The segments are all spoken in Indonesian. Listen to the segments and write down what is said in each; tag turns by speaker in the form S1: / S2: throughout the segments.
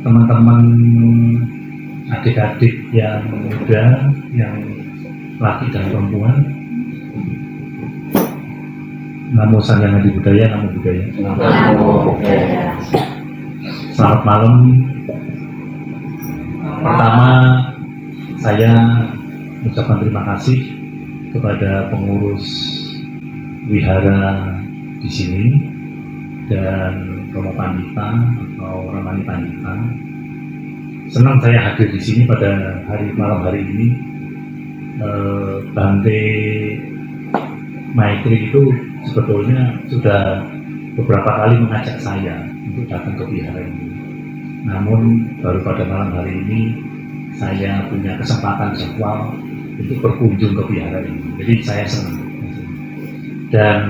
S1: teman-teman adik-adik yang muda, yang laki dan perempuan. Namo Sanghyang Adi Budaya, Namo Budaya. Selamat malam. Pertama, saya mengucapkan terima kasih kepada pengurus wihara di sini dan Romo Pandita atau Ramani Pandita. Senang saya hadir di sini pada malam hari ini. Bante Maitri itu sebetulnya sudah beberapa kali mengajak saya untuk datang ke wihara ini. Namun baru pada malam hari ini saya punya kesempatan jadwal untuk berkunjung ke wihara ini. Jadi saya senang. Dan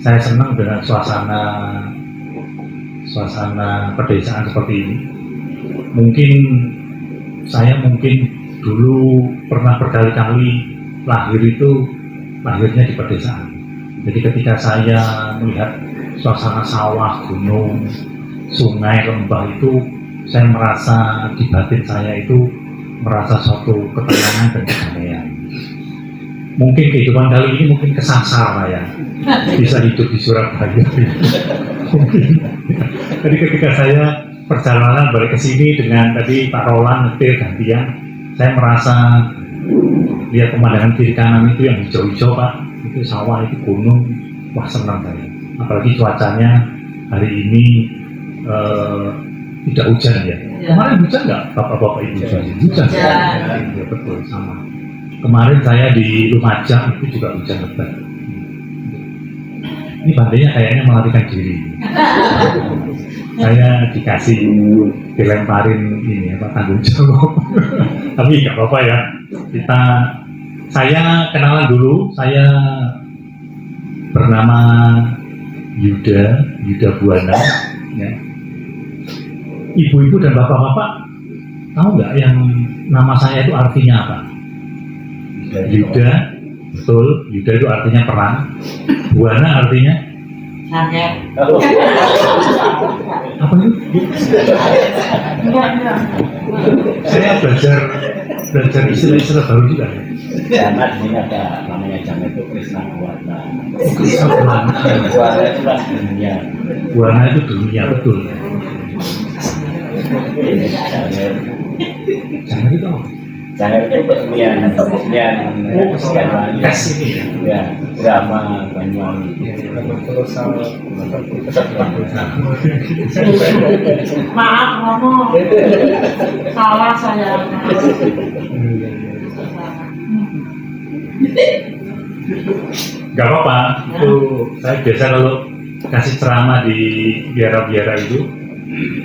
S1: saya senang dengan suasana pedesaan seperti ini. Mungkin dulu pernah berkali-kali lahirnya di pedesaan. Jadi ketika saya melihat suasana sawah, gunung, sungai, lembah itu, saya merasa di batin saya itu merasa suatu ketenangan dan kedamaian. Mungkin kehidupan kali ini mungkin kesasar ya, bisa hidup di Surabaya. Mungkin. Jadi ketika saya perjalanan balik ke sini dengan tadi Pak Roland nyetir gantian, saya merasa lihat pemandangan kiri kanan itu yang hijau-hijau Pak, itu sawah, itu gunung, wah senang saya. Apalagi cuacanya hari ini tidak hujan ya. Kemarin hujan nggak bapak-bapak ibu? Hujan. Ya betul, sama. Kemarin saya di Lumajang itu juga hujan lebat. Ini bandenya kayaknya melarikan diri. Saya dilemparin ini tanggung jawab. Tapi nggak apa-apa ya. Saya kenalan dulu. Saya bernama Yuda Buana. Ya. Ibu-ibu dan bapak-bapak tahu nggak yang nama saya itu artinya apa? Yuda, betul. Yuda itu artinya perang. Buana artinya apa itu? Saya belajar istilah-istilah baru juga.
S2: Jangan ini ada namanya jangan itu Krishna Buana.
S1: Krishna Buana.
S2: Buana itu ras dunia.
S1: Buana itu dunia, betul. Jangan itu apa?
S2: Jangan itu kesenian
S1: tes ini
S2: ya, drama Banyuwangi.
S3: Maaf ngomong, salah saya.
S1: Gak apa-apa, itu saya biasa kalau kasih ceramah di biara-biara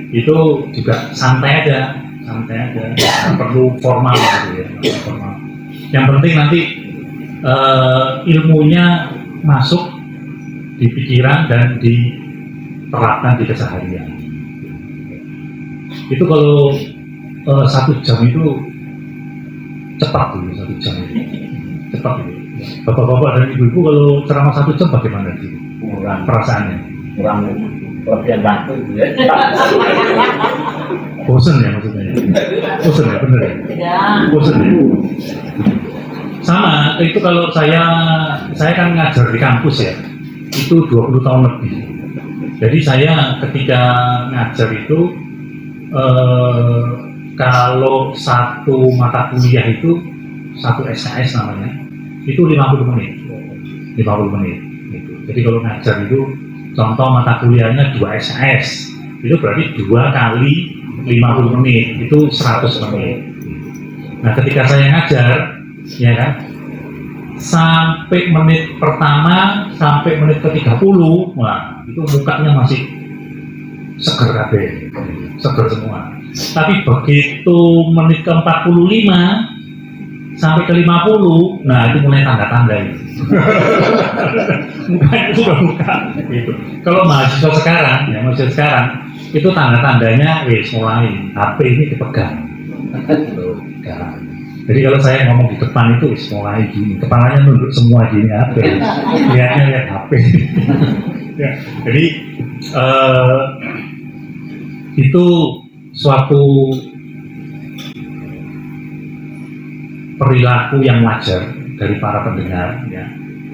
S1: itu juga santai aja, nggak perlu formal gitu ya. Formal. Yang penting nanti ilmunya masuk di pikiran dan diterapkan di keseharian. Itu kalau 1 jam itu cepat dulu, 1 jam itu cepat gitu. Bapak-bapak dan ibu-ibu kalau ceramah 1 jam bagaimana sih? Perasaannya?
S2: Kurang kelebihan waktu ya.
S1: Bosen ya maksudnya? Bosen ya, bener ya? Bosen ya? Sama, itu kalau saya kan ngajar di kampus ya, itu 20 tahun lebih. Jadi saya ketika ngajar itu kalau satu mata kuliah itu, satu SKS namanya, itu 50 menit gitu. Jadi kalau ngajar itu, contoh mata kuliahnya 2 SKS, itu berarti 2 kali 50 menit, itu 100 menit. Nah ketika saya ngajar, ya kan, sampai menit pertama, sampai menit ke-30, wah itu mukanya masih seger kabeh, seger semua. Tapi begitu menit ke-45 sampai ke-50, nah itu mulai tanda-tanda itu. Mukanya itu sudah muka gitu. Kalau mahasiswa sekarang itu tanda-tandanya mulai HP ini dipegang. Jadi kalau saya ngomong di depan itu mulai gini, kepalanya nunduk semua gini HP, lihat HP. Ya, jadi itu suatu perilaku yang wajar dari para pendengar, ya.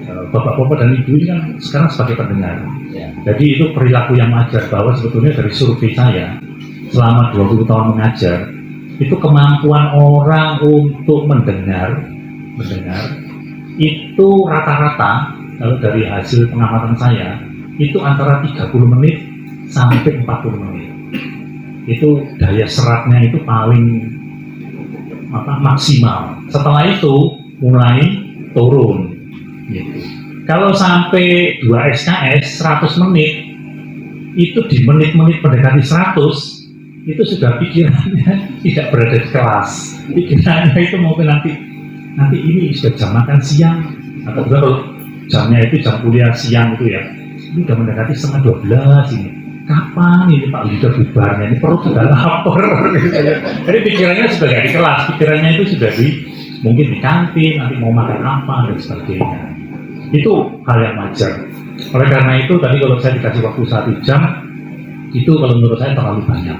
S1: Bapak-bapak dan ibu ini kan sekarang sebagai pendengar.
S2: Ya.
S1: Jadi itu perilaku yang wajar, bahwa sebetulnya dari survei saya selama 20 tahun mengajar, itu kemampuan orang untuk mendengar itu rata-rata, kalau dari hasil pengamatan saya, itu antara 30 menit sampai 40 menit. Itu daya seratnya itu paling maksimal. Setelah itu mulai turun gitu. Kalau sampai 2 SKS 100 menit, itu di menit-menit mendekati 100 itu sudah pikirannya tidak berada di kelas. Pikirannya itu mungkin nanti ini sudah jam makan siang, atau juga kalau jamnya itu jam kuliah siang itu ya, ini sudah mendekati setengah 12 ini. Kapan ini Pak Leader bubarnya? Ini perut sudah lapar. Jadi pikirannya sudah tidak di kelas, pikirannya itu sudah mungkin di kantin, nanti mau makan apa dan sebagainya. Itu hal yang wajar. Oleh karena itu tadi kalau saya dikasih waktu 1 jam, itu kalau menurut saya terlalu banyak.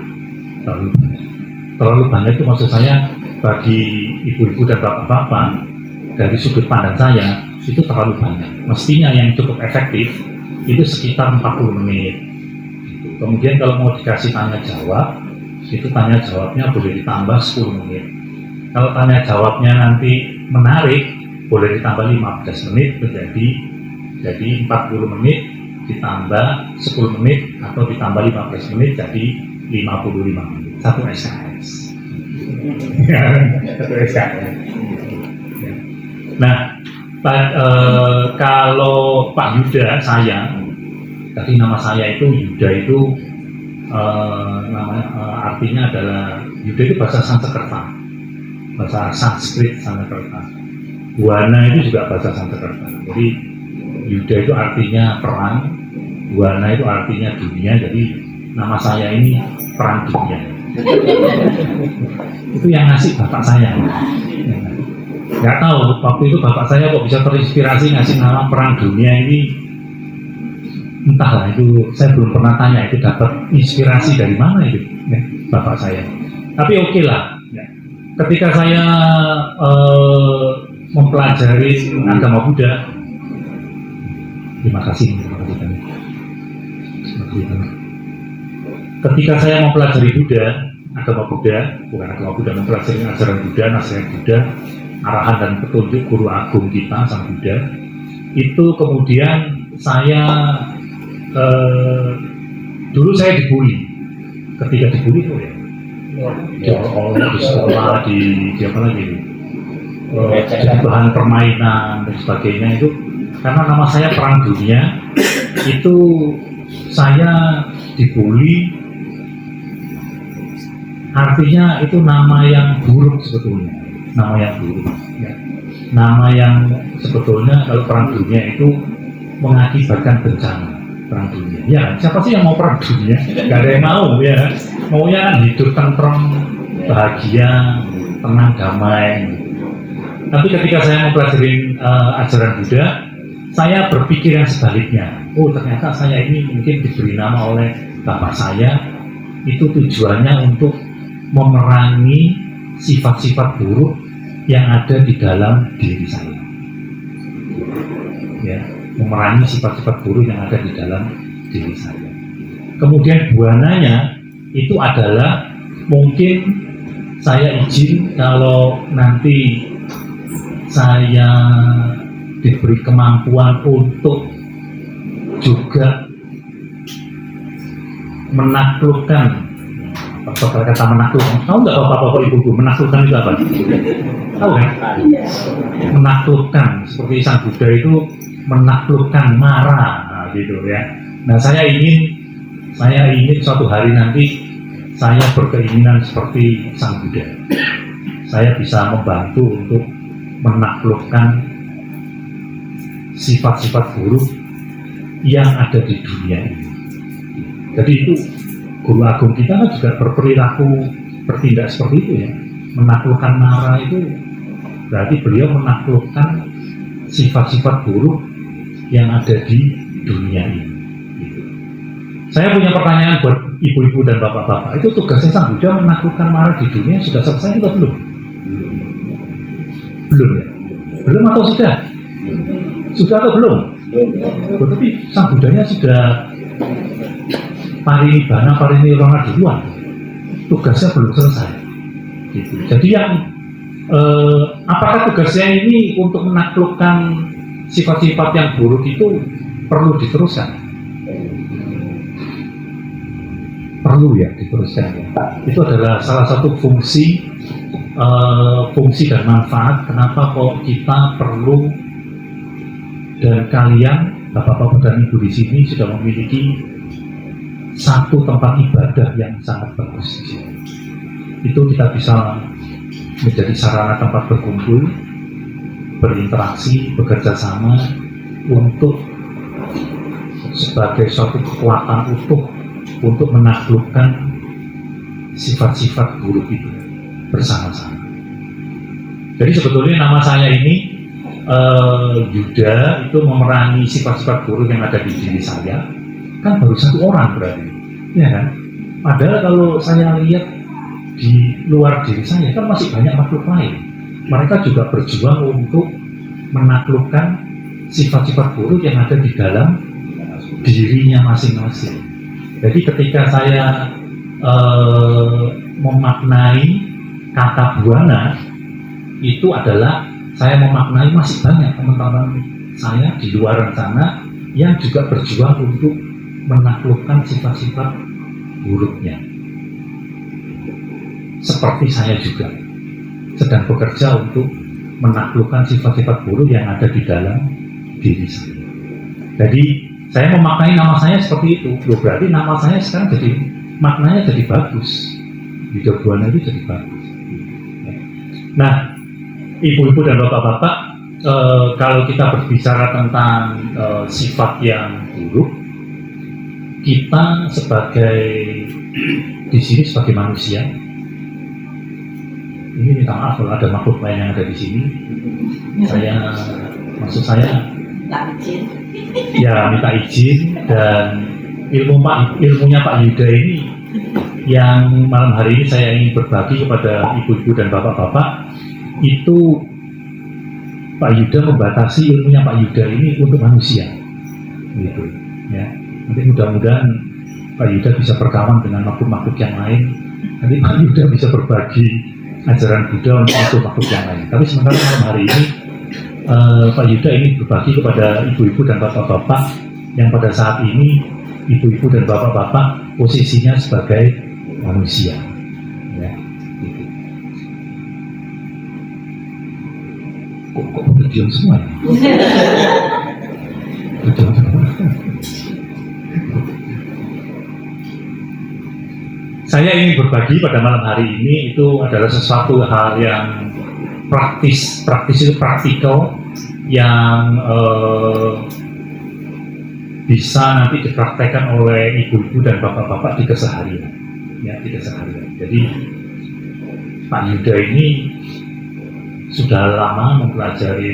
S1: Terlalu banyak itu maksud saya bagi ibu-ibu dan bapak-bapak, dari sudut pandang saya itu terlalu banyak. Mestinya yang cukup efektif itu sekitar 40 menit. Kemudian kalau mau dikasih tanya jawab, itu tanya jawabnya boleh ditambah 10 menit. Kalau tanya jawabnya nanti menarik, boleh ditambah 15 menit jadi 40 menit ditambah 10 menit atau ditambah 15 menit jadi 55 menit. 1 SKS. Satu SKS. Nah, kalau Pak Yuda, tadi nama saya itu Yuda itu artinya adalah, Yuda itu bahasa Sanskerta, bahasa Sanskrit Sanskerta. Buana itu juga bahasa Sanskerta. Jadi Yuda itu artinya perang, Buana itu artinya dunia. Jadi nama saya ini perang dunia. Itu yang ngasih bapak saya. Nggak tahu waktu itu bapak saya kok bisa terinspirasi ngasih nama perang dunia ini. Entahlah, itu saya belum pernah tanya itu dapat inspirasi dari mana itu ya, bapak saya. Tapi oke lah, ya. Ketika saya mempelajari agama Buddha, terima kasih. Ketika saya mempelajari agama Buddha, mempelajari ajaran Buddha, nasihat Buddha, arahan dan petunjuk guru agung kita, Sang Buddha, itu kemudian saya dulu saya dibully. Ketika dibully itu ya, di sekolah, di apa lagi, jadi bahan permainan dan sebagainya itu, karena nama saya perang dunia, itu saya dibully. Artinya itu nama yang buruk sebetulnya, nama yang buruk. Ya. Nama yang sebetulnya kalau perang dunia itu mengakibatkan bencana. Perang dunia, ya siapa sih yang mau perang dunia? Gak ada yang mau ya, maunya kan hidup tentrem, bahagia, tenang, damai. Tapi ketika saya mempelajari ajaran Buddha, saya berpikir yang sebaliknya. Oh, ternyata saya ini mungkin diberi nama oleh bapak saya, itu tujuannya untuk memerangi sifat-sifat buruk yang ada di dalam diri saya. Ya, memerangi sifat-sifat buruk yang ada di dalam diri saya. Kemudian buananya itu adalah mungkin saya izin kalau nanti saya diberi kemampuan untuk juga menaklukkan, apa kata menaklukkan? Tahu nggak bapak-bapak ibu-ibu menaklukkan itu apa? Tahu kan? Menaklukkan, seperti Sang Buddha itu menaklukkan marah, nah, gitu ya. Nah, saya ingin suatu hari nanti saya berkeinginan seperti Sang Buddha. Saya bisa membantu untuk menaklukkan sifat-sifat buruk yang ada di dunia ini. Jadi itu guru agung kita kan juga bertindak seperti itu ya. Menaklukkan marah itu berarti beliau menaklukkan sifat-sifat buruk yang ada di dunia ini. Gitu. Saya punya pertanyaan buat ibu-ibu dan bapak-bapak. Itu tugasnya Sang Buddha menaklukkan mara di dunia sudah selesai atau belum? Belum ya? Belum atau sudah? Sudah atau belum? Tetapi Sang Buddhanya sudah parinibbana, parinirvana duluan. Tugasnya belum selesai. Gitu. Jadi yang apakah tugasnya ini untuk menaklukkan sifat-sifat yang buruk itu perlu diteruskan? Perlu ya diteruskan. Itu adalah salah satu fungsi dan manfaat kenapa kok kita perlu, dan kalian bapak-bapak dan ibu di sini sudah memiliki satu tempat ibadah yang sangat bagus di sini. Itu kita bisa menjadi sarana tempat berkumpul, berinteraksi, bekerja sama untuk sebagai suatu kekuatan utuh untuk menaklukkan sifat-sifat buruk itu bersama-sama. Jadi sebetulnya nama saya ini Yuda itu memerangi sifat-sifat buruk yang ada di diri saya, kan baru satu orang berarti, ya kan? Padahal kalau saya lihat di luar diri saya kan masih banyak makhluk lain. Mereka juga berjuang untuk menaklukkan sifat-sifat buruk yang ada di dalam dirinya masing-masing. Jadi ketika saya memaknai kata buana, itu adalah saya memaknai masih banyak teman-teman saya di luar sana yang juga berjuang untuk menaklukkan sifat-sifat buruknya. Seperti saya juga sedang bekerja untuk menaklukkan sifat-sifat buruk yang ada di dalam diri saya. Jadi saya memaknai nama saya seperti itu. Berarti nama saya sekarang jadi maknanya jadi bagus. Yuda Buana itu jadi bagus. Nah, ibu-ibu dan bapak-bapak, kalau kita berbicara tentang sifat yang buruk, kita sebagai di sini sebagai manusia, ini minta maaf kalau ada makhluk lain yang ada di sini. Maksud saya ya minta izin, dan ilmunya Pak Yuda ini yang malam hari ini saya ingin berbagi kepada ibu-ibu dan bapak-bapak. Itu Pak Yuda membatasi ilmunya Pak Yuda ini untuk manusia, gitu ya. Nanti mudah-mudahan Pak Yuda bisa berkawan dengan makhluk-makhluk yang lain. Nanti Pak Yuda bisa berbagi ajaran Buddha untuk makhluk yang lain. Tapi sementara malam hari ini Pak Yuda ini berbagi kepada ibu-ibu dan bapak-bapak yang pada saat ini ibu-ibu dan bapak-bapak posisinya sebagai manusia. Ya, gitu. Kok berdiam semua? Berdiam semua. Saya ingin berbagi pada malam hari ini itu adalah sesuatu hal yang praktis itu praktikal yang bisa nanti dipraktekkan oleh ibu-ibu dan bapak-bapak di keseharian, ya, di keseharian. Jadi Pak Yuda ini sudah lama mempelajari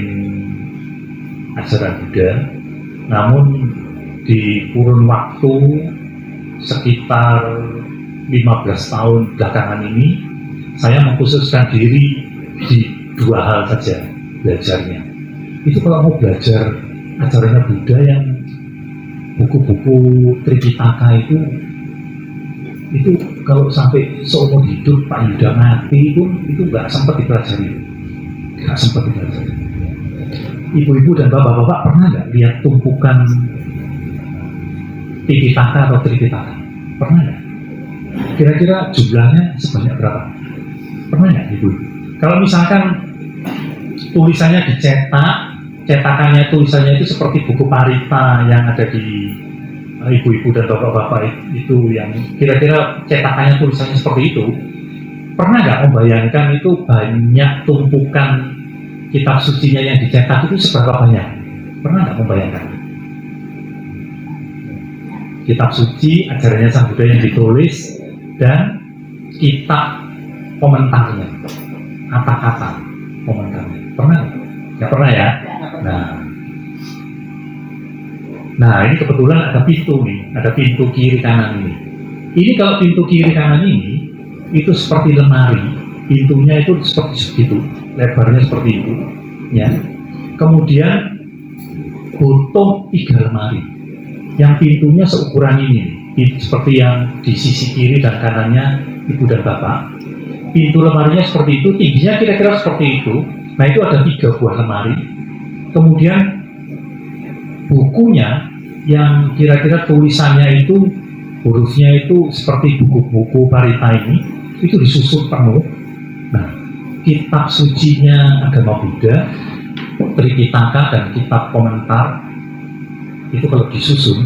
S1: ajaran Buddha, namun di kurun waktu sekitar 15 tahun belakangan ini saya mengkhususkan diri di dua hal saja belajarnya. Itu kalau mau belajar ajarannya Buddha yang buku-buku Tripitaka itu kalau sampai seumur hidup Pak Yuda mati pun itu nggak sempat dipelajari, nggak sempat dipelajari. Ibu-ibu dan bapak-bapak pernah nggak lihat tumpukan Tripitaka atau Tripitaka? Pernah nggak? Kira-kira jumlahnya sebanyak berapa? Pernah nggak ibu-ibu? Kalau misalkan tulisannya dicetak, cetakannya tulisannya itu seperti buku Parita yang ada di ibu-ibu dan bapak-bapak itu, yang kira-kira cetakannya tulisannya seperti itu, pernah nggak membayangkan itu banyak tumpukan kitab sucinya yang dicetak itu seberapa banyak? Pernah nggak membayangkan? Kitab suci, ajarannya Sang Buddha yang ditulis, dan kitab komentarnya, kata-kata komentarnya. Pernah nggak? Nggak pernah ya? Nah, Nah ini kebetulan ada pintu nih, ada pintu kiri kanan ini. Ini kalau pintu kiri kanan ini itu seperti lemari, pintunya itu seperti segitu, lebarnya seperti itu, ya. Kemudian butuh 3 lemari, yang pintunya seukuran ini, seperti yang di sisi kiri dan kanannya ibu dan bapak. Pintu lemarinya seperti itu, tingginya kira-kira seperti itu. Nah itu ada 3 buah lemari. Kemudian bukunya yang kira-kira tulisannya itu, hurufnya itu seperti buku-buku Parita ini, itu disusun penuh. Nah, kitab sucinya agama Buddha, Tripitaka dan kitab komentar itu kalau disusun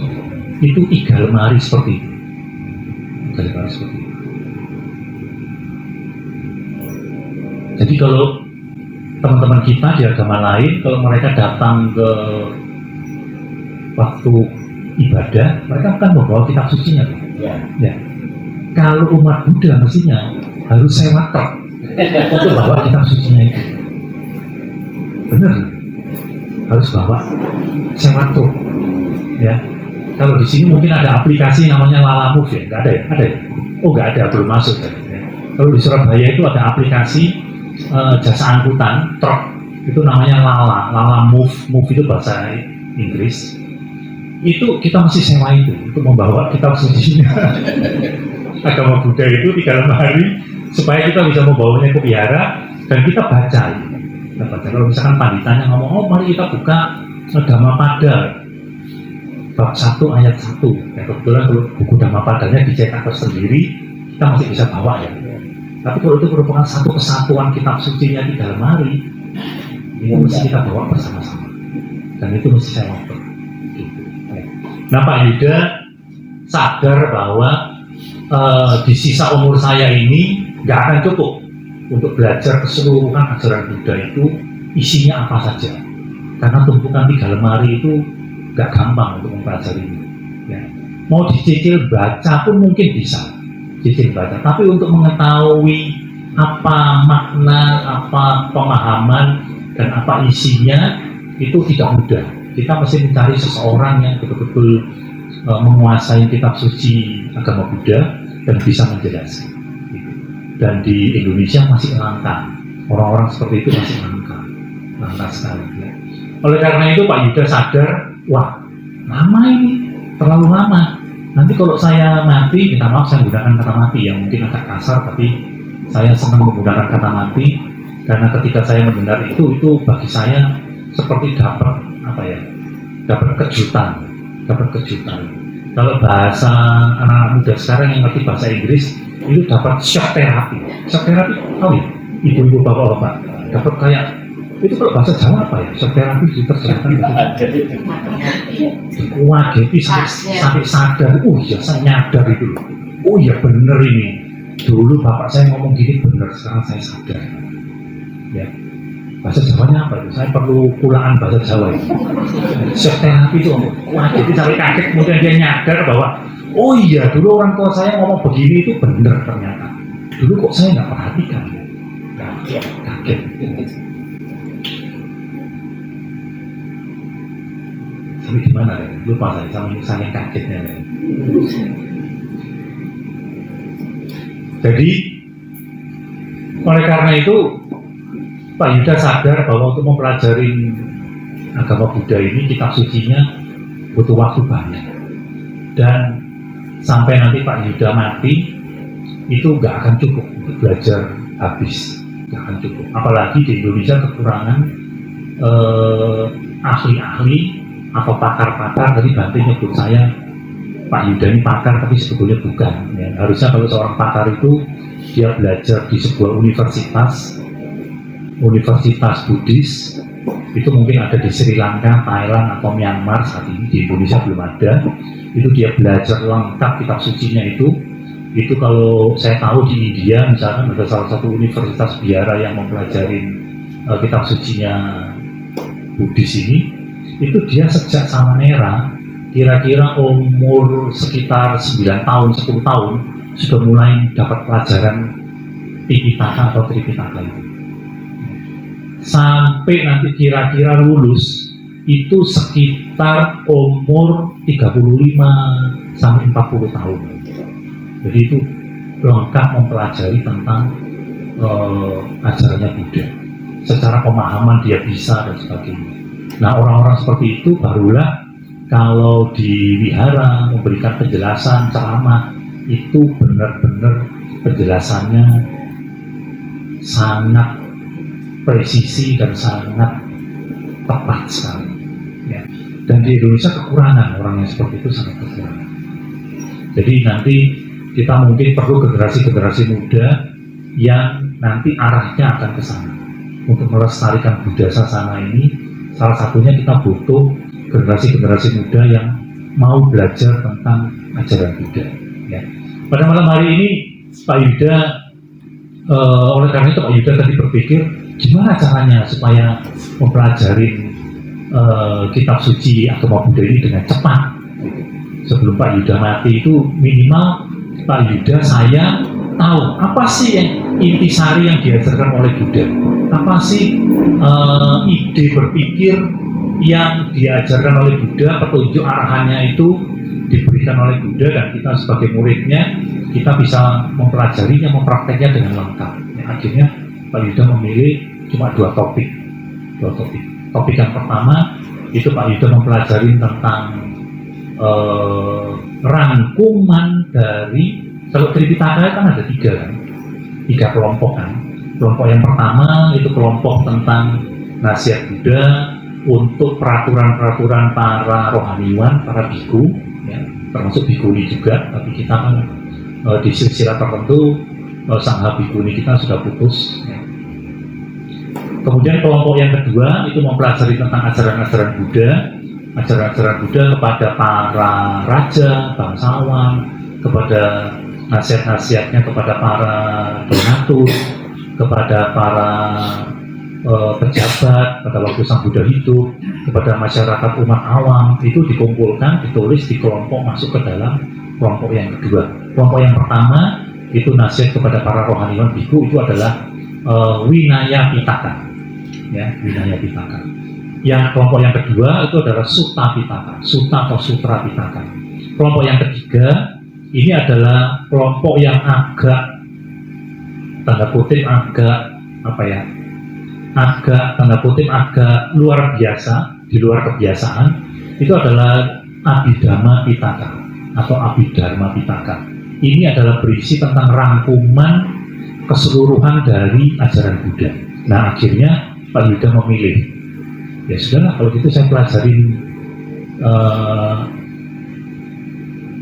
S1: itu 3 lemari seperti itu. 3 lemari seperti itu. Jadi kalau teman-teman kita di agama lain, kalau mereka datang ke waktu ibadah, mereka akan membawa kitab sucinya. Ya. Kalau umat Buddha mestinya harus sewa truk untuk bawa kitab sucinya itu. Benar, harus bawa sewa truk. Ya. Kalau di sini mungkin ada aplikasi namanya Lalamove ya, nggak ada ya? Ada ya? Oh nggak ada, belum masuk ya. Kalau di Surabaya itu ada aplikasi jasa angkutan truk, itu namanya Lalamove. Move itu bahasa Inggris. Itu kita mesti sewa itu untuk membawa kitab sucinya. Agama Buddha itu 3 lemari supaya kita bisa membawanya ke wihara dan kita baca. Kita baca. Kalau misalkan panditanya ngomong, oh mari kita buka Dhammapada bab 1 ayat 1. Ya, kebetulan kalau buku Dhammapadanya dicetak tersendiri, kita masih bisa bawa ya. Tapi kalau itu merupakan satu kesatuan kitab sucinya 3 lemari, ini mesti kita bawa bersama-sama. Dan itu mesti saya waktu. Nah Pak Yuda sadar bahwa di sisa umur saya ini nggak akan cukup untuk belajar keseluruhan ajaran Buddha itu isinya apa saja. Karena tumpukan 3 lemari itu nggak gampang untuk mempelajarinya. Ya. Mau dicicil baca pun mungkin bisa, cicil baca. Tapi untuk mengetahui apa makna, apa pemahaman, dan apa isinya itu tidak mudah. Kita mesti mencari seseorang yang betul-betul menguasai kitab suci agama Buddha dan bisa menjelaskan. Dan di Indonesia masih langka, orang-orang seperti itu masih langka sekali. Ya. Oleh karena itu Pak Yuda sadar, wah lama ini, terlalu lama. Nanti kalau saya mati, minta maaf saya menggunakan kata mati yang mungkin agak kasar, tapi saya senang menggunakan kata mati karena ketika saya mendengar itu bagi saya seperti dapat kejutan. Kalau bahasa anak-anak muda sekarang yang ngerti bahasa Inggris itu dapat shock terapi tahu ya, ibu-ibu bapak-bapak dapat kayak itu. Kalau bahasa Jawa apa ya, shock terapi diterjemahkan itu wageti sampai sadar. Oh iya saya nyadar itu, oh iya bener ini, dulu bapak saya ngomong gini bener, sekarang saya sadar ya. Bahasa Jawanya apa itu? Saya perlu kulaan bahasa Jawa itu. Shock terapi itu, wah jadi sampai kaget, kemudian dia nyadar bahwa oh iya dulu orang tua saya ngomong begini itu benar ternyata. Dulu kok saya nggak perhatikan. Kaget. Sampai gimana ya? Lupa saya kagetnya. Jadi oleh karena itu Pak Yuda sadar bahwa untuk mempelajari agama Buddha ini, kitab sucinya butuh waktu banyak. Dan sampai nanti Pak Yuda mati, itu nggak akan cukup untuk belajar habis. Nggak akan cukup. Apalagi di Indonesia kekurangan ahli-ahli atau pakar-pakar. Tadi Bante nyebut saya, Pak Yuda ini pakar, tapi sebetulnya bukan. Ya, harusnya kalau seorang pakar itu, dia belajar di sebuah universitas Buddhis, itu mungkin ada di Sri Lanka, Thailand, atau Myanmar saat ini. Di Indonesia belum ada. Itu dia belajar lengkap kitab sucinya itu kalau saya tahu di India misalkan ada salah satu universitas biara yang mempelajari kitab sucinya Buddhis ini, itu dia sejak Samanera kira-kira umur sekitar 9 tahun, 10 tahun sudah mulai dapat pelajaran Tipitaka atau Tripitaka itu. Sampai nanti kira-kira lulus itu sekitar umur 35 sampai 40 tahun. Jadi itu lengkap mempelajari tentang ajarannya Buddha. Secara pemahaman dia bisa dan sebagainya. Nah, orang-orang seperti itu barulah kalau di wihara memberikan penjelasan ceramah itu benar-benar penjelasannya sangat presisi dan sangat tepat sekali. Ya. Dan di Indonesia kekurangan orang yang seperti itu, sangat kekurangan. Jadi nanti kita mungkin perlu generasi-generasi muda yang nanti arahnya akan ke sana untuk melestarikan Buddha Sasana ini. Salah satunya kita butuh generasi-generasi muda yang mau belajar tentang ajaran Buddha. Ya. Pada malam hari ini Pak Yuda, oleh karena itu Pak Yuda tadi berpikir gimana caranya supaya mempelajari kitab suci agama Buddha ini dengan cepat. Sebelum Pak Yuda mati itu minimal Pak Yuda saya tahu apa sih yang intisari yang diajarkan oleh Buddha, apa sih ide berpikir yang diajarkan oleh Buddha, petunjuk arahannya itu diberikan oleh Buddha, dan kita sebagai muridnya kita bisa mempelajarinya, memprakteknya dengan lengkap. Ya, akhirnya Pak Yuda memilih cuma dua topik. Topik yang pertama itu Pak Yuda mempelajari tentang rangkuman dari, kalau Tripitaka kan ada tiga kelompok kan. Kelompok yang pertama itu kelompok tentang nasihat Buddha untuk peraturan-peraturan para rohaniwan, para biku, ya, termasuk bikuni juga. Tapi kita kan di silsilah tertentu sangha bikuni kita sudah putus. Ya. Kemudian kelompok yang kedua itu mempelajari tentang ajaran-ajaran Buddha, ajaran-ajaran Buddha kepada para raja, bangsawan, kepada nasihat-nasihatnya kepada para donatur, kepada para pejabat pada waktu Sang Buddha hidup, kepada masyarakat umat awam. Itu dikumpulkan, ditulis di kelompok, masuk ke dalam kelompok yang kedua. Kelompok yang pertama itu nasihat kepada para rohaniwan biku, itu adalah Winaya Pitaka, ya, Winaya Pitaka. Yang kelompok yang kedua itu adalah Sutta Pitaka, Sutta atau Sutra Pitaka. Kelompok yang ketiga ini adalah kelompok yang agak tanda kutip agak luar biasa, di luar kebiasaan. Itu adalah Abhidhamma Pitaka atau Abhidharma Pitaka. Ini adalah berisi tentang rangkuman keseluruhan dari ajaran Buddha. Nah, akhirnya Pak Yuda memilih, ya sudahlah kalau gitu saya pelajarin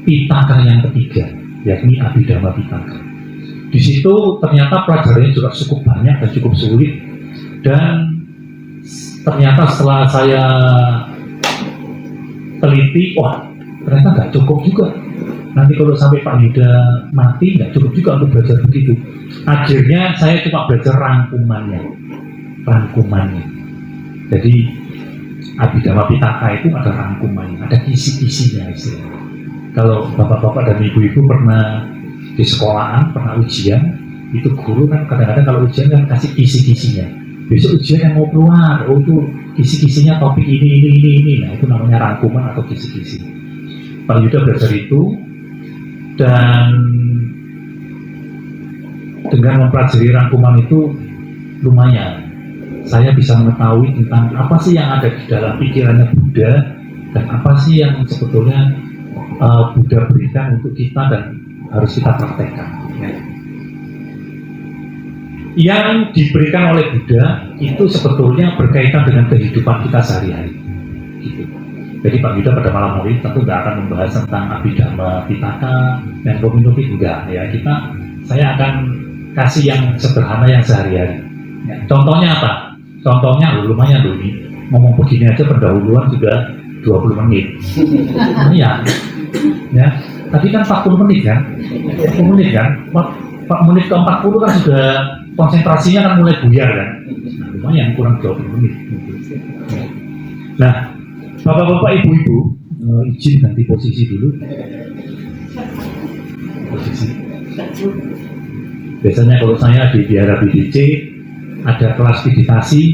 S1: Pitaka yang ketiga, yakni Abhidhamma Pitaka. Di situ ternyata pelajarannya juga cukup banyak dan cukup sulit, dan ternyata setelah saya teliti, wah ternyata nggak cukup juga. Nanti kalau sampai Pak Yuda mati nggak cukup juga untuk belajar begitu. Akhirnya saya cuma belajar rangkumannya. Jadi Abhidhamma Pitaka itu ada rangkumannya, ada kisi-kisinya istilahnya. Kalau bapak-bapak dan ibu-ibu pernah di sekolahan, pernah ujian, itu guru kan kadang-kadang kalau ujian kan kasih kisi-kisinya. Besok ujian yang mau keluar, oh itu kisi-kisinya topik ini. Nah itu namanya rangkuman atau kisi-kisi. Pak Yuda belajar itu, dan dengan mempelajari rangkuman itu lumayan saya bisa mengetahui tentang apa sih yang ada di dalam pikirannya Buddha, dan apa sih yang sebetulnya Buddha berikan untuk kita dan harus kita praktekkan, ya. Yang diberikan oleh Buddha itu sebetulnya berkaitan dengan kehidupan kita sehari-hari, gitu. Jadi Pak Yuda pada malam hari tentu nggak akan membahas tentang Abhidhamma Pitaka dan Kominoti, enggak, ya. Saya akan kasih yang sederhana, yang sehari-hari, ya. Contohnya apa? Contohnya lumayan loh ini, ngomong begini aja pendahuluan sudah 20 menit. Iya, ya. Tadi kan 40 menit kan? 40 menit kan? 4 menit ke 40 kan sudah konsentrasinya kan mulai buyar kan? Nah, lumayan kurang 20 menit. Nah, bapak-bapak, ibu-ibu, izin ganti posisi dulu. Posisi. Biasanya kalau saya di Biara BDC ada kelas meditasi,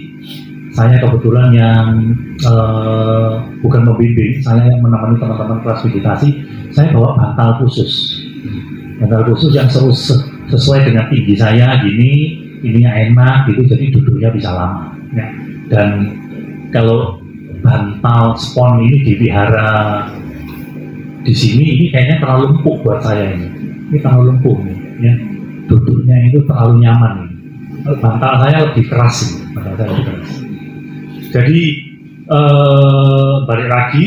S1: saya kebetulan yang bukan membimbing, saya yang menemani teman-teman kelas meditasi, saya bawa bantal khusus yang sesuai dengan tinggi saya gini, ininya enak gitu, jadi duduknya bisa lama ya. Dan kalau bantal spon ini dipelihara di sini, ini kayaknya terlalu empuk buat saya ini terlalu empuk nih ya, duduknya itu terlalu nyaman nih. Bantal saya lebih keras ini, jadi balik lagi,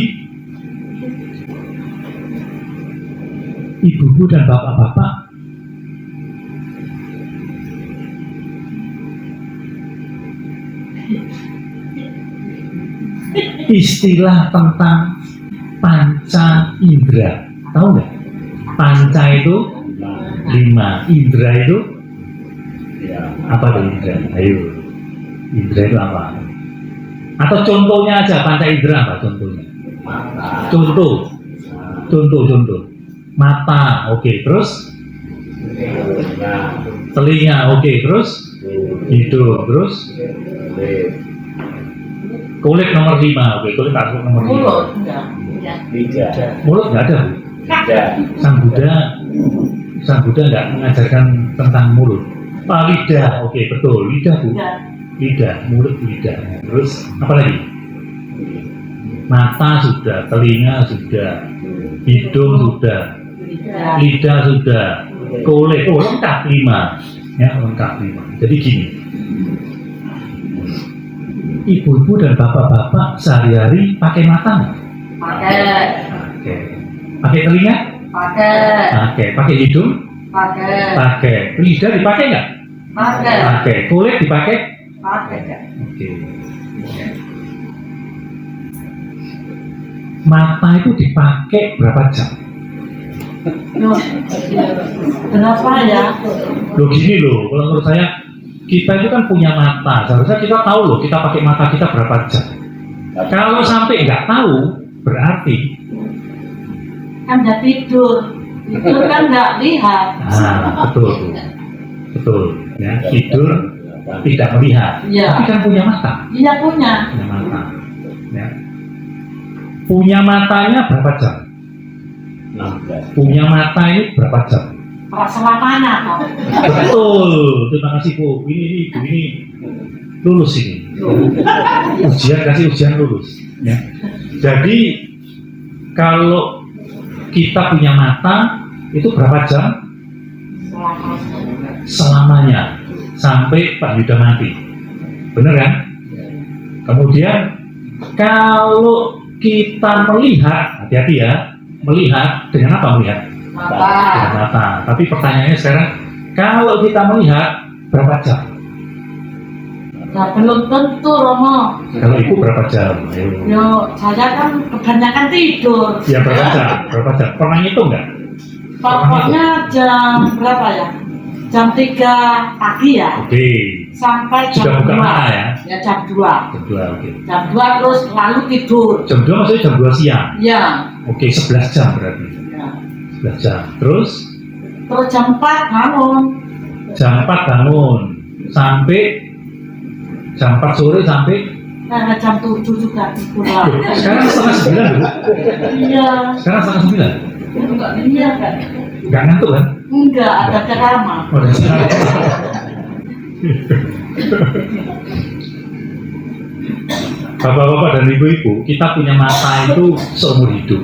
S1: ibu-ibu dan bapak-bapak istilah tentang panca indera, tahu nggak? Panca itu 5, indera itu apa tuh indera? Ayo, indera itu apa? Atau contohnya aja, panca indera apa contohnya? Contoh. Mata, oke. Terus telinga, oke. Terus hidung, terus kulit nomor 5, oke. Kulit nomor 5.
S3: Mulut,
S1: Mulut nggak ada, Bu. Sang Buddha nggak mengajarkan tentang mulut. Lidah, oke, betul. Lidah, Bu. Lidah, mulut, lidah. Terus apa lagi? Mata sudah, telinga sudah, hidung sudah, lidah sudah, kulit, lengkap 5 ya, lengkap 5. Jadi gini, ibu-ibu dan bapak-bapak sehari-hari pakai mata nggak? Pakai. Pakai telinga? Pakai hidung? Pakai. Lidah dipakai nggak? Pakai. Kulit dipakai? Oke. Mata itu dipakai berapa jam?
S3: Kenapa ya?
S1: Loh gini loh, kalau menurut saya kita itu kan punya mata, seharusnya kita tahu loh kita pakai mata kita berapa jam. Kalau sampai nggak tahu, berarti
S3: Kan udah tidur kan nggak lihat.
S1: Betul ya, tidur tidak melihat,
S3: Iya.
S1: tapi kan punya mata.
S3: Iya punya.
S1: Punya mata ya. Punya matanya berapa jam?
S2: 16.
S1: Punya mata ini berapa jam?
S3: Selamanya kok.
S1: Betul, terima kasih Bu. Ini lulus ini. Kasih ujian lulus. Ya. Jadi kalau kita punya mata itu berapa jam? Selamanya sampai Pak Yuda mati. Bener kan? Kemudian kalau kita melihat, hati-hati ya, melihat dengan apa melihat? Dengan mata. Tapi pertanyaannya sekarang, kalau kita melihat berapa jam?
S3: Ya belum tentu Romo.
S1: Kalau ibu berapa jam? Ayo.
S3: Yo, saya kan kebanyakan tidur.
S1: Ya berapa jam? Berapa jam? Pernah ngitung nggak?
S3: Pokoknya jam berapa ya? Jam 3 pagi ya.
S1: Oke.
S3: Sampai
S1: Sudah
S3: jam
S1: buka
S3: 2.
S1: mata ya?
S3: Ya jam 2.
S1: Jam 2, oke.
S3: Jam 2 terus lalu tidur.
S1: Jam 2 maksudnya jam 2 siang?
S3: Ya.
S1: Oke, 11 jam berarti.
S3: Ya.
S1: 11 jam. Terus?
S3: Terus jam 4 bangun.
S1: Jam 4 bangun. Sampai jam 4 sore sampai?
S3: Karena jam 7 juga tidur lagi.
S1: Sekarang setengah 9 dulu?
S3: Iya.
S1: Sekarang setengah 9?
S3: Iya kan?
S1: Nggak ngantuk kan?
S3: Enggak, ada ceramah.
S1: Oh, ada sekarang. Bapak-bapak dan ibu-ibu, kita punya mata itu seumur hidup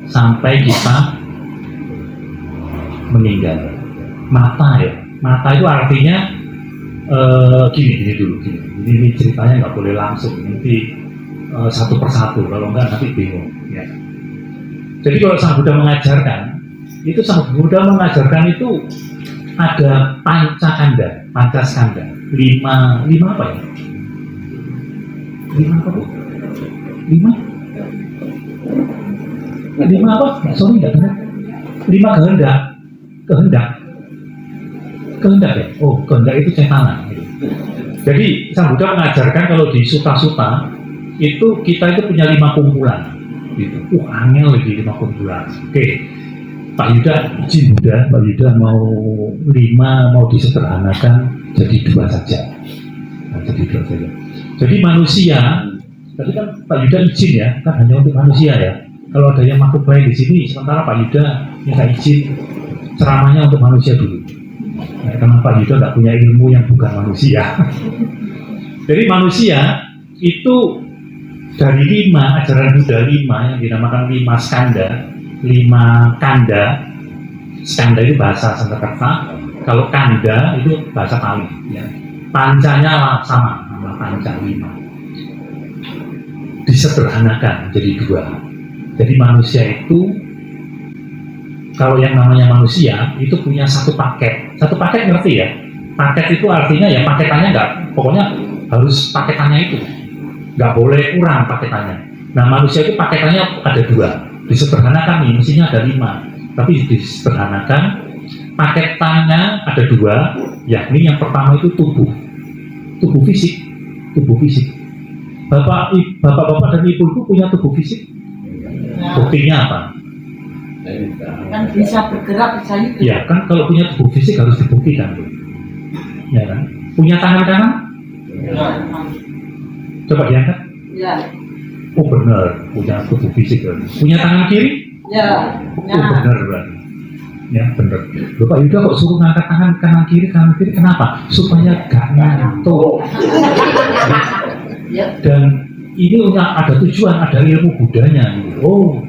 S1: sampai kita meninggal. Mata ya, mata itu artinya gini dulu. Ini ceritanya nggak boleh langsung, nanti satu persatu, kalau enggak nanti bingung. Ya. Jadi kalau Sang Buddha mengajarkan, itu Sang Buddha mengajarkan itu ada pancaskanda, 5 apa ya? 5 apa Bu? 5 apa? Sorry nggak benar. 5 kehendak ya? Oh, kehendak itu cetana. Jadi Sang Buddha mengajarkan kalau di suta-suta itu kita itu punya 5 kumpulan. Gitu. Angel lagi 5 kumpulan. Oke. Pak Yuda, izin Buddha, Pak Yuda mau 5 mau disederhanakan jadi 2 saja. Nah, jadi 2 saja. Jadi manusia Tadi kan Pak Yuda izin ya, kan hanya untuk manusia ya. Kalau ada yang makhluk lain di sini, sementara Pak Yuda minta izin ceramahnya untuk manusia dulu. Nah, karena Pak Yuda nggak punya ilmu yang bukan manusia. Jadi manusia itu dari 5 ajaran Buddha 5 yang dinamakan 5 skanda, 5 kanda. Skanda itu bahasa Sanskerta, kalau kanda itu bahasa Pali. Ya. Pancanya sama, nama panca 5. Disederhanakan jadi 2. Jadi manusia itu, kalau yang namanya manusia itu punya satu paket. Satu paket ngerti ya? Paket itu artinya ya paketannya nggak, pokoknya harus paketannya itu. Nggak boleh kurang paketannya. Nah manusia itu paketannya ada 2. Disederhanakan nih, mestinya ada 5. Tapi disederhanakan, paketannya ada 2, yakni yang pertama itu tubuh. Tubuh fisik. Tubuh fisik. Bapak-bapak dan ibu-ibu punya tubuh fisik? Buktinya apa?
S3: Kan bisa bergerak, bisa hidup.
S1: Ya kan kalau punya tubuh fisik harus dibuktikan. Ya kan? Punya tangan kanan?
S3: Ya.
S1: Coba diangkat.
S3: Ya.
S1: Oh benar, punya tubuh fisik. Punya tangan kiri?
S3: Ya.
S1: Oh benar berarti. Ya benar. Bapak Yuda kok suruh ngangkat tangan kanan kiri, kenapa? Supaya gak ngantuk.
S3: Ya.
S1: Dan ini ada tujuan, ada ilmu budanya. Oh,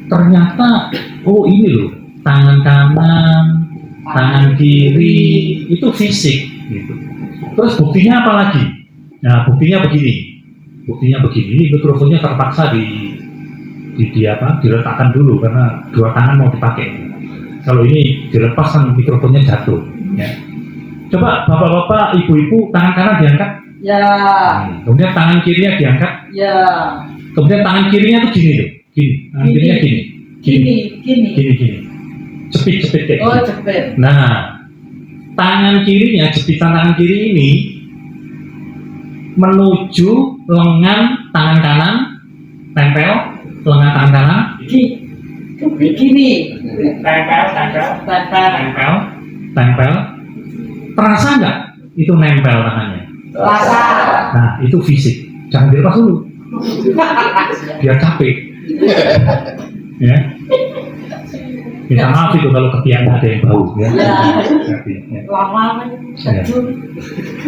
S1: ternyata, oh ini loh, tangan kanan, tangan kiri, itu fisik. Gitu. Terus buktinya apa lagi? Nah, buktinya begini. Ini mikrofonnya terpaksa diletakkan dulu karena 2 tangan mau dipakai. Kalau ini dilepas kan mikrofonnya jatuh. Ya. Coba bapak-bapak, ibu-ibu, tangan kanan diangkat.
S3: Ya.
S1: Kemudian tangan kirinya diangkat.
S3: Ya.
S1: Kemudian tangan kirinya tuh gini loh. Gini. Tangan kirinya gini. Gini. Jepit kayak
S3: Oh,
S1: gitu.
S3: jepit.
S1: Nah, tangan kirinya, jepitan tangan kiri ini menuju lengan tangan kanan, tempel lengan tangan kanan.
S3: Gini.
S1: Tempel. Terasa nggak itu nempel tangannya?
S3: Rasa.
S1: Nah, itu fisik. Jangan dilepas dulu. Biar capek. Ya. Minta maaf itu kalau ketiaknya ada yang bau. Ya. Ya.
S3: Lama sejuk.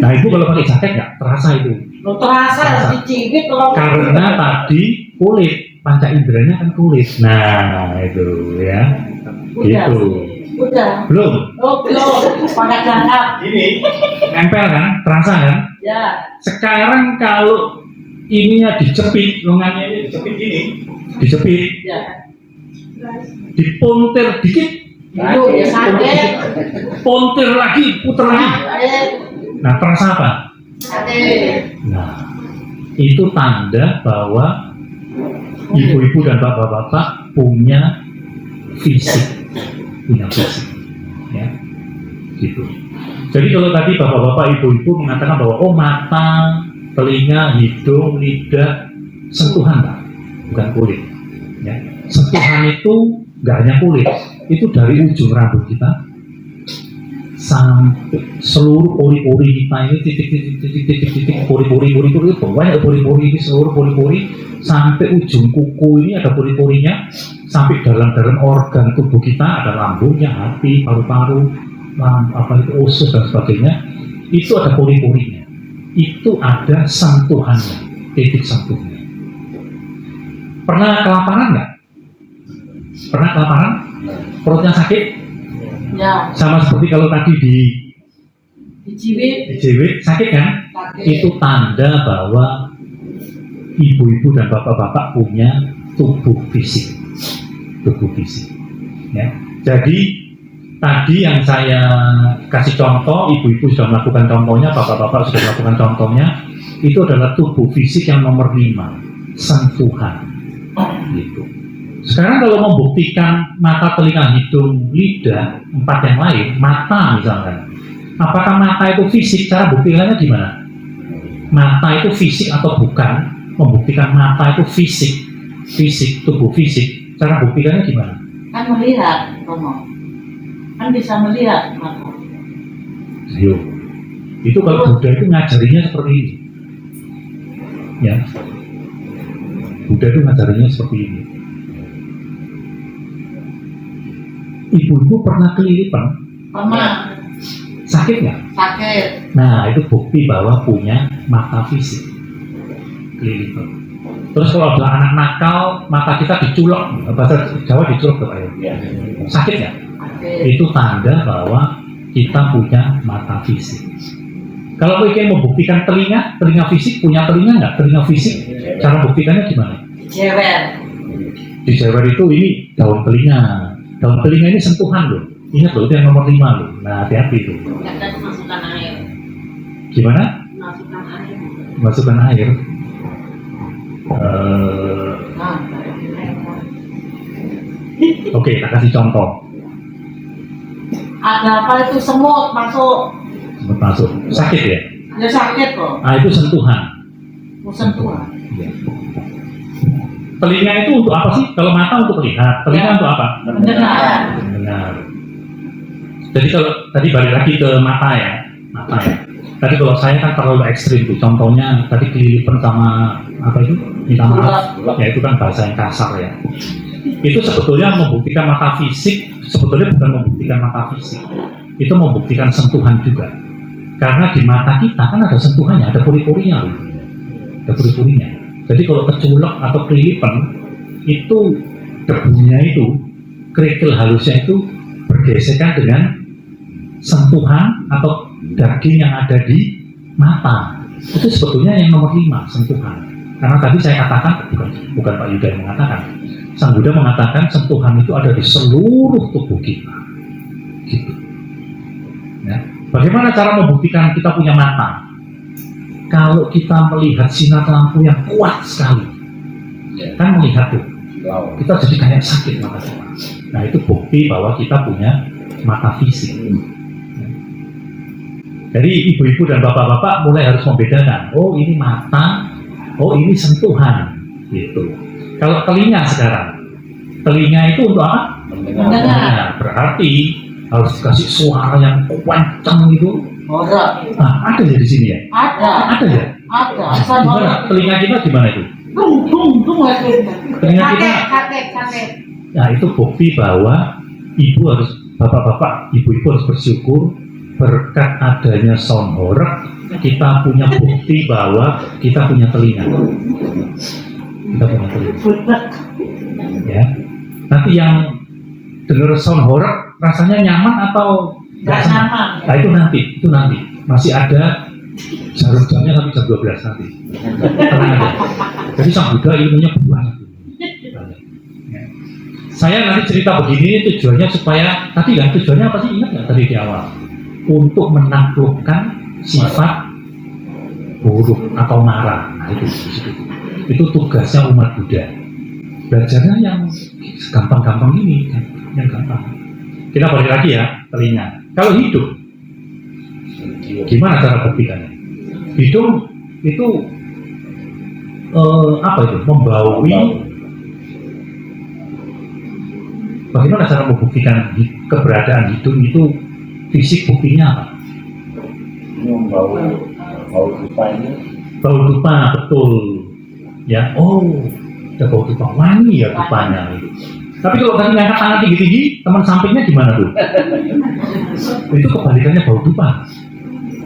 S1: Nah, itu kalau pakai jaket nggak terasa itu.
S3: Lo terasa dicibit kalau.
S1: Karena tadi kulit, panca inderanya kan kulit. Nah, itu ya. Gitu.
S3: Udah.
S1: Belum.
S3: Oh, belum. Pakai jangkap.
S1: Ini nempel kan? Terasa kan?
S3: Ya.
S1: Sekarang kalau ininya dijepit, lengannya ini dijepit gini, dijepit,
S3: Ya.
S1: dipuntir dikit,
S3: Itu ya sakit.
S1: puntir lagi, puter lagi. Nah, terasa apa?
S3: Sakit.
S1: Nah, itu tanda bahwa ibu-ibu dan bapak-bapak punya fisik, ya, gitu. Jadi kalau tadi bapak-bapak, ibu-ibu mengatakan bahwa oh mata, telinga, hidung, lidah, sentuhan Pak, bukan kulit. Ya. Sentuhan itu nggak hanya kulit, itu dari ujung rambut kita sampai seluruh pori-pori kita ini titik pori-pori banyak pori-pori ini, seluruh pori-pori sampai ujung kuku ini ada pori-porinya, sampai dalam organ tubuh kita ada lambungnya, hati, paru-paru, usus dan sebagainya, itu ada pori-porinya, itu ada sentuhannya, titik sentuhnya. Pernah kelaparan nggak? Pernah kelaparan? Perutnya sakit?
S3: Ya.
S1: Sama seperti kalau tadi
S3: Dijibit.
S1: sakit kan?
S3: Sakit.
S1: Itu tanda bahwa ibu-ibu dan bapak-bapak punya tubuh fisik. Ya. Jadi tadi yang saya kasih contoh, ibu-ibu sudah melakukan contohnya, bapak-bapak sudah melakukan contohnya, itu adalah tubuh fisik yang nomor 5, sentuhan. Gitu. Sekarang kalau membuktikan mata, telinga, hidung, lidah, 4 yang lain, mata misalkan, apakah mata itu fisik? Cara buktikannya gimana? Mata itu fisik atau bukan? Membuktikan mata itu fisik, tubuh fisik. Cara buktikannya gimana?
S3: Kan melihat, Romo. Kan bisa melihat mata.
S1: Ayo. Itu kalau Buddha itu ngajarinya seperti ini. Ya. Buddha itu ngajarinnya seperti ini. Ibu-ibu pernah kelilipan?
S3: Pernah.
S1: Sakit nggak?
S3: Sakit.
S1: Nah, itu bukti bahwa punya mata fisik. Kelilipan. Terus kalau ada anak nakal, mata kita diculok, bahasa Jawa diculok tuh ayo.
S2: Ya.
S1: Sakit nggak?
S3: Sakit.
S1: Itu tanda bahwa kita punya mata fisik. Kalau ingin membuktikan telinga fisik, punya telinga nggak? Telinga fisik, cara buktikannya gimana?
S3: Jewer.
S1: Di Jawa itu ini daun telinga. Daun telinga ini sentuhan loh. Ingat loh, itu yang nomor 5 loh. Nah, hati-hati tuh.
S3: Kadang masukkan air.
S1: Gimana?
S3: Masukkan air.
S1: Masukkan air.
S3: Nah,
S1: Oke, kita kasih contoh.
S3: ada apa itu semut masuk?
S1: Sempat masuk. Sakit ya?
S3: Ya sakit kok.
S1: Ah, itu sentuhan.
S3: Musim tua.
S1: Iya. Telinga itu untuk apa sih? Kalau mata untuk melihat, telinga
S3: Ya.
S1: untuk apa?
S3: Mendengar.
S1: Mendengar. Jadi kalau tadi balik lagi ke mata ya. Tadi kalau saya kan terlalu ekstrim tuh. Contohnya tadi kelilipan sama apa itu? Minta maaf. Ya itu kan bahasa yang kasar ya. Itu sebetulnya membuktikan mata fisik. Sebetulnya bukan membuktikan mata fisik. Itu membuktikan sentuhan juga. Karena di mata kita kan ada sentuhannya, ada pori-porinya loh. Ada pori-porinya. Jadi kalau keculek atau kelilipan itu debunya itu, kerikil halusnya itu bergesekan dengan sentuhan atau daging yang ada di mata. Itu sebetulnya yang nomor 5, sentuhan. Karena tadi saya katakan, bukan Pak Yuda yang mengatakan, Sang Buddha mengatakan sentuhan itu ada di seluruh tubuh kita. Gitu. Ya. Bagaimana cara membuktikan kita punya mata? Kalau kita melihat sinar lampu yang kuat sekali, kan melihat tuh, kita jadi kayak sakit mata kita. Nah itu bukti bahwa kita punya mata fisik. Jadi ibu-ibu dan bapak-bapak mulai harus membedakan, oh ini mata, oh ini sentuhan, gitu. Kalau telinga sekarang, telinga itu untuk apa?
S3: Mendengar.
S1: Berarti harus dikasih suara yang kencang gitu.
S3: Ora.
S1: Nah, ada ya di sini ya?
S3: Ada.
S1: Ada ya?
S3: Ada.
S1: Gimana? Telinga kita gimana itu?
S3: Dung itu.
S1: Telinga kita,
S3: Sakit.
S1: nah itu bukti bahwa ibu harus, bapak-bapak, ibu-ibu harus bersyukur berkat adanya sound horeg, kita punya bukti bahwa kita punya telinga. Kita punya telinga. Ya. Nanti yang dengar sound horeg rasanya nyaman atau
S3: Nggak nyaman.
S1: Nah itu nanti masih ada jarum jamnya sampai jam 12 nanti. Tenang aja. Jadi Sang Buddha ilmunya banyak. Ya. Saya nanti cerita begini tujuannya supaya tadi kan tujuannya apa sih, ingat nggak tadi di awal? Untuk menaklukkan sifat buruk atau marah. Nah itu tugasnya umat Buddha. Belajarnya yang gampang-gampang ini, yang gampang. Kita balik lagi ya, telinga. Kalau hidung, gimana cara buktikannya? Hidung itu apa itu? Membaui. Bagaimana cara membuktikan keberadaan hidung itu? Fisik buktinya apa?
S2: Ini bau dupa ini.
S1: Bau dupa, betul. Ya, oh, ada bau dupa, wangi ya dupanya. Tapi kalau tadi ngangkat tangan tinggi-tinggi, teman sampingnya gimana tuh? Itu kebalikannya bau dupa.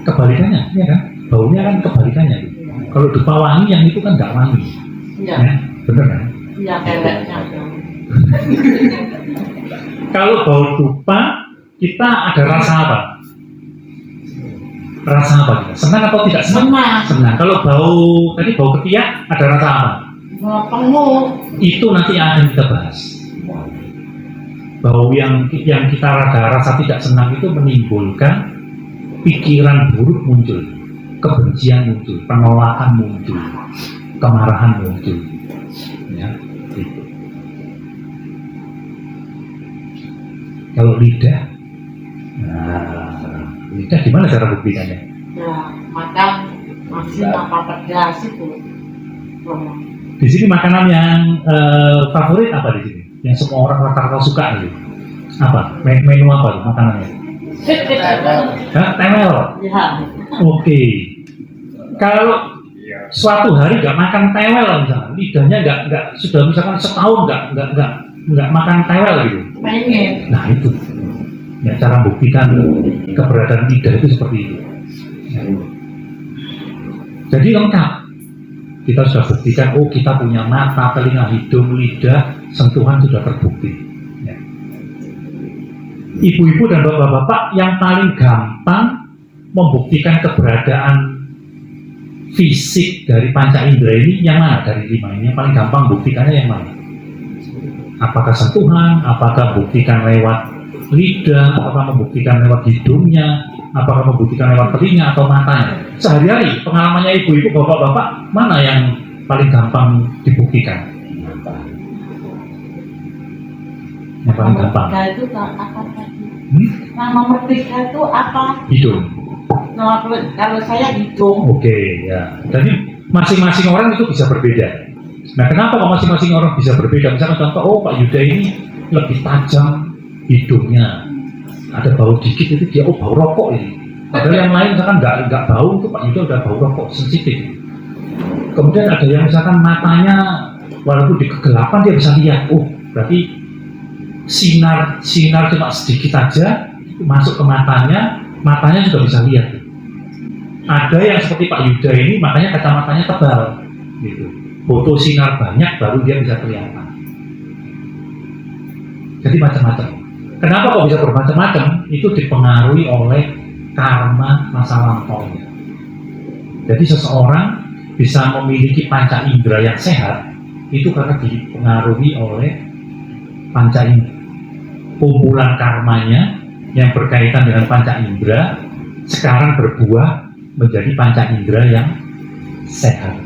S1: Kebalikannya, ya kan? Baunya kan kebalikannya. Kalau dupa wangi, yang itu kan nggak wangi.
S3: Iya.
S1: Ya, bener kan?
S3: Iya, keleknya.
S1: Kalau bau dupa, kita ada rasa apa? Rasa apa kita? Senang atau tidak senang? Senang. Kalau tadi bau ketiak, ada rasa apa?
S3: Pengu.
S1: Itu nanti yang akan kita bahas. Bau yang kita rasa tidak senang itu menimbulkan pikiran buruk muncul, kebencian muncul, penolakan muncul, kemarahan muncul. Ya, gitu. Kalau lidah, lidah gimana cara buktikannya?
S3: Ya, makan masih apa pedas itu.
S1: Di sini makanan yang favorit apa di sini? Yang semua orang rata-rata suka gitu. Apa? Menu apa tuh makanannya? Hah? Temel?
S3: Ya.
S1: Oke. Kalau suatu hari nggak makan tewel misalnya, lidahnya nggak sudah misalkan setahun nggak makan tewel gitu.
S3: Pengen.
S1: Nah itu, ya cara membuktikan keberadaan lidah itu seperti itu. Ya. Jadi lengkap. Kita sudah buktikan, oh kita punya mata, telinga, hidung, lidah, sentuhan sudah terbukti. Ya. Ibu-ibu dan bapak-bapak yang paling gampang membuktikan keberadaan fisik dari panca indera ini yang mana dari 5 ini? Yang paling gampang buktikannya yang mana? Apakah sentuhan? Apakah buktikan lewat lidah? Apakah membuktikan lewat hidungnya? Apakah membuktikan lewat telinga atau matanya? Sehari-hari pengalamannya ibu-ibu, bapak-bapak, mana yang paling gampang dibuktikan? Yang paling gampang?
S3: Nomor 3 itu apa tadi? Nah, nomor 3 itu apa?
S1: Hidung.
S3: Kalau saya hidung.
S1: Oke, ya. Jadi masing-masing orang itu bisa berbeda. Nah, kenapa kok masing-masing orang bisa berbeda? Misalnya contoh, oh Pak Yuda ini lebih tajam hidungnya. Ada bau dikit itu dia, oh bau rokok ini. Padahal yang lain misalkan nggak bau, itu Pak Yuda udah bau rokok, sensitif. Kemudian ada yang misalkan matanya walaupun di kegelapan dia bisa lihat, oh berarti sinar cuma sedikit aja masuk ke matanya sudah bisa lihat. Ada yang seperti Pak Yuda ini, makanya kacamatanya tebal, gitu. Foto sinar banyak baru dia bisa kelihatan. Jadi macam-macam. Kenapa kok bisa bermacam-macam? Itu dipengaruhi oleh karma masa lampaunya. Jadi seseorang bisa memiliki panca indera yang sehat itu karena dipengaruhi oleh panca indera. Kumpulan karmanya yang berkaitan dengan panca indera sekarang berbuah menjadi panca indera yang sehat.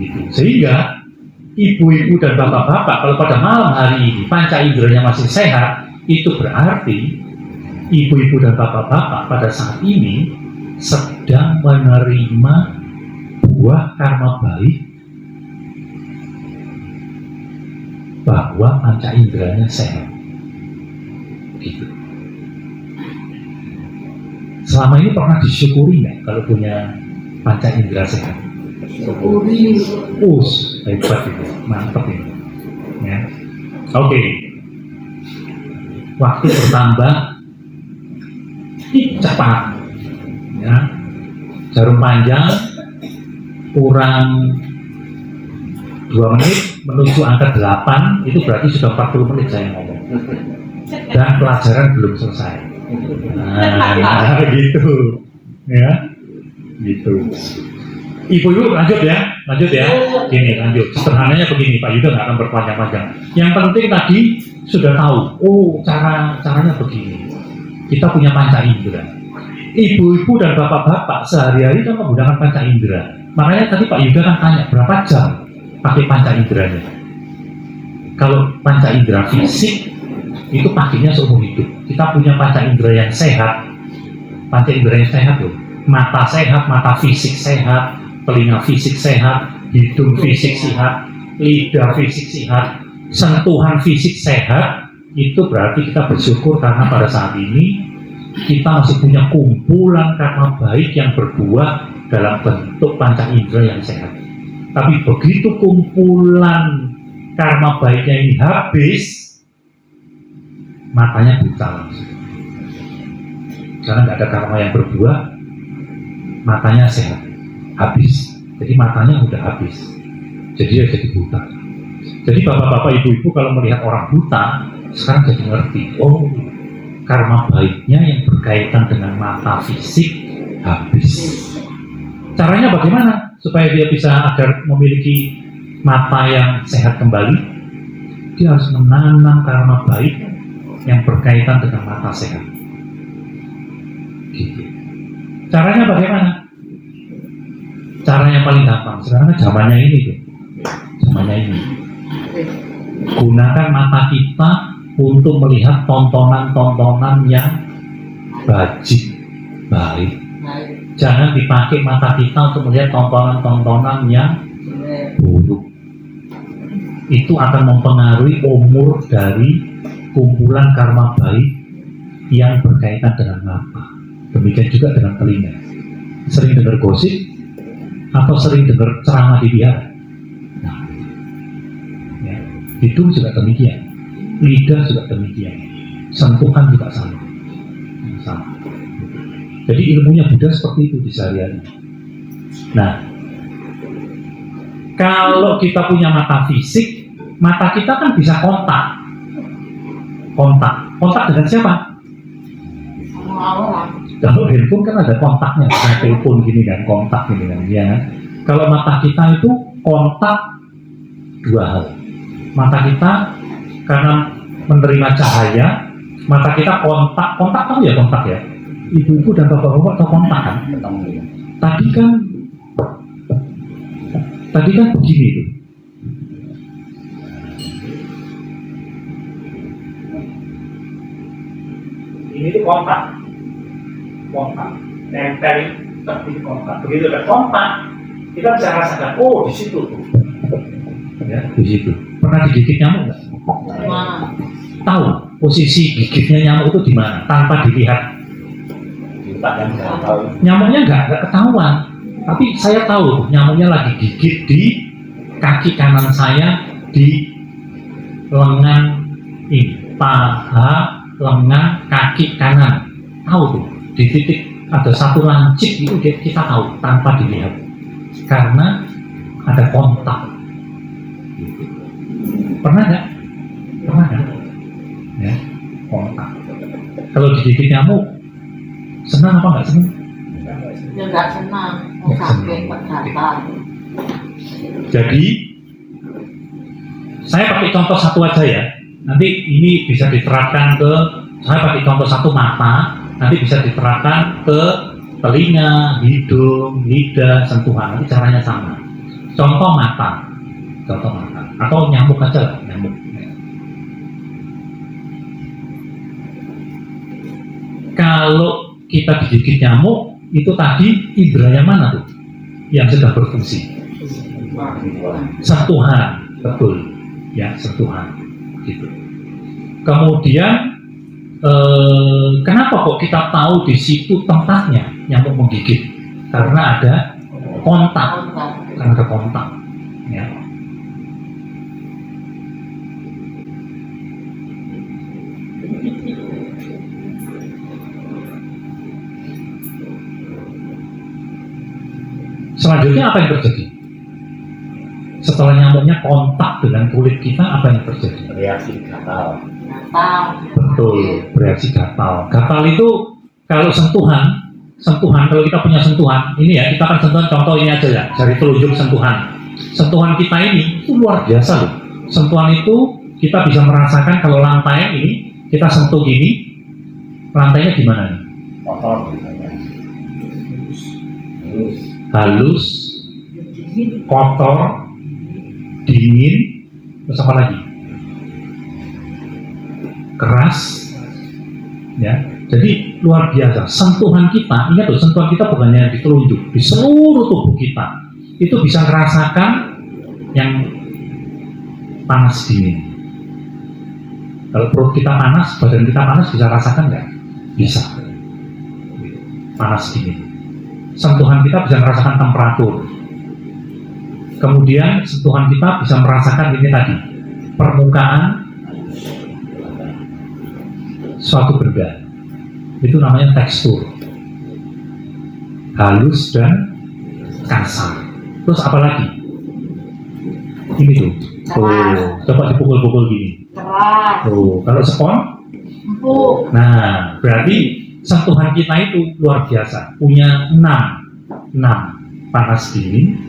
S1: Gitu. Sehingga ibu-ibu dan bapak-bapak kalau pada malam hari ini panca inderanya masih sehat, itu berarti ibu-ibu dan bapak-bapak pada saat ini sedang menerima buah karma baik bahwa panca inderanya sehat. Gitu. Selama ini pernah disyukuri nggak kalau punya panca indera sehat?
S3: Syukuri.
S1: Hebat itu, mantap ini. Ya. Oke. Waktu bertambah cepat. Ya. Jarum panjang kurang 2 menit menuju angka 8 itu berarti sudah 40 menit saya ngomong. Dan pelajaran belum selesai. Nah, gitu. Ya. Gitu. Ibu lanjut ya. Gini lanjut. Sederhananya begini, Pak Yuda nggak akan berpanjang-panjang. Yang penting tadi sudah tahu. Oh, caranya begini. Kita punya panca indera. Ibu-ibu dan bapak-bapak sehari-hari kan menggunakan panca indera. Makanya tadi Pak Yuda kan tanya berapa jam pakai panca inderanya. Kalau panca indera fisik itu pakainya seumur hidup. Kita punya panca indera yang sehat. Panca indera yang sehat loh. Mata sehat, mata fisik sehat, telinga fisik sehat, hidung fisik sehat, lidah fisik sehat, sentuhan fisik sehat. Itu berarti kita bersyukur karena pada saat ini kita masih punya kumpulan karma baik yang berbuah dalam bentuk panca indera yang sehat. Tapi begitu kumpulan karma baiknya ini habis, matanya buta langsung. Karena nggak ada karma yang berbuah, matanya sehat, habis. Jadi matanya udah habis. Jadi dia jadi buta. Jadi bapak-bapak, ibu-ibu kalau melihat orang buta, sekarang jadi ngerti. Oh, karma baiknya yang berkaitan dengan mata fisik habis. Caranya bagaimana supaya dia bisa agar memiliki mata yang sehat kembali? Dia harus menanam karma baik yang berkaitan dengan mata sehat. Gitu. Caranya bagaimana? Cara yang paling gampang. Sekarang kan zamannya ini tuh. Zamannya ini. Gunakan mata kita untuk melihat tontonan-tontonan yang baik. Jangan dipakai mata kita untuk melihat tontonan-tontonan yang buruk. Itu akan mempengaruhi umur dari kumpulan karma baik yang berkaitan dengan mata. Demikian juga dengan telinga. Sering dengar gosip, atau sering dengar ceramah di wihara? Nah, ya. Hidung juga demikian, lidah juga demikian, sentuhan juga sama. Sama. Jadi ilmunya Buddha seperti itu di sehari-hari. Nah, kalau kita punya mata fisik, mata kita kan bisa kontak dengan siapa?
S3: Semua orang.
S1: Kalau handphone kan ada kontaknya, kayak telepon gini kan, kontak gini kan, ya kan? Kalau mata kita itu kontak dua hal. Mata kita karena menerima cahaya, mata kita kontak tahu ya kontak ya. Ibu-ibu dan bapak-bapak tahu kontak kan? Tadi kan begini tuh. Ini tuh kontak, nempel seperti kontak. Begitu ada kontak, kita bisa rasakan. Oh di situ tuh, ya di situ. Pernah digigit nyamuk nggak?
S3: Mana?
S1: Tahu posisi gigitnya nyamuk itu di mana tanpa dilihat.
S2: Kita kan nggak tahu.
S1: Nyamuknya nggak ketahuan, tapi saya tahu nyamuknya lagi gigit di kaki kanan saya, di lengan ini, paha, lengan, kaki kanan. Tahu tuh, di titik ada satu lancip itu kita tahu tanpa dilihat, karena ada kontak. Pernah nggak? Ya, kontak. Kalau digigit nyamuk, senang apa nggak senang?
S3: Ya nggak senang, sakit, gatal.
S1: Jadi saya pakai contoh satu aja ya. Nanti ini bisa diterapkan ke, saya pakai contoh satu mata, nanti bisa diterapkan ke telinga, hidung, lidah, sentuhan. Nanti caranya sama. Contoh mata, atau nyamuk aja lah, nyamuk. Kalau kita digigit nyamuk, itu tadi indera yang mana tuh yang sedang berfungsi? Sentuhan, betul ya, sentuhan gitu. Kemudian kenapa kok kita tahu di situ tempatnya nyamuk menggigit? Karena ada kontak, ya. Selanjutnya apa yang terjadi? Setelah nyamuknya kontak dengan kulit kita, apa yang terjadi?
S2: Reaksi gatal.
S1: Betul, bereaksi gatal. Gatal itu kalau sentuhan kalau kita punya sentuhan, ini ya kita akan sentuhan, contoh ini aja ya, jari telunjuk sentuhan. Sentuhan kita ini itu luar biasa loh. Sentuhan itu kita bisa merasakan kalau lantai ini kita sentuh gini, lantainya di mana nih?
S2: Kotor.
S1: Halus, kotor, dingin, terus apa lagi? Keras, ya. Jadi luar biasa. Sentuhan kita, ingat loh, sentuhan kita bukannya di telunjuk, di seluruh tubuh kita itu bisa merasakan yang panas dingin. Kalau perut kita panas, badan kita panas, bisa rasakan nggak? Bisa. Panas dingin. Sentuhan kita bisa merasakan temperatur. Kemudian sentuhan kita bisa merasakan ini tadi, permukaan suatu benda. Itu namanya tekstur. Halus dan kasar. Terus apa lagi? Ini tuh. Tuh, coba dipukul-pukul gini.
S3: Keras.
S1: Tuh, kalau spon
S3: Empuk.
S1: nah, berarti sentuhan kita itu luar biasa, punya 6 panas dingin,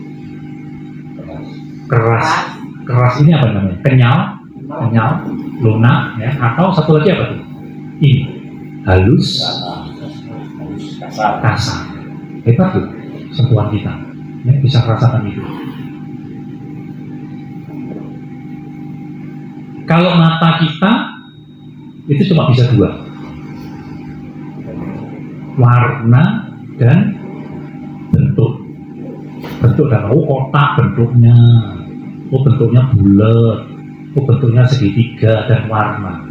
S1: keras ini apa namanya? Kenyal, lunak, ya. Atau satu lagi apa tuh? Ini halus, kasar. Hebat tuh sentuhan kita, ya, bisa merasakan itu. Kalau mata kita itu cuma bisa 2, warna dan bentuk dan kotak bentuknya, bentuknya bulat, bentuknya segitiga, dan warna,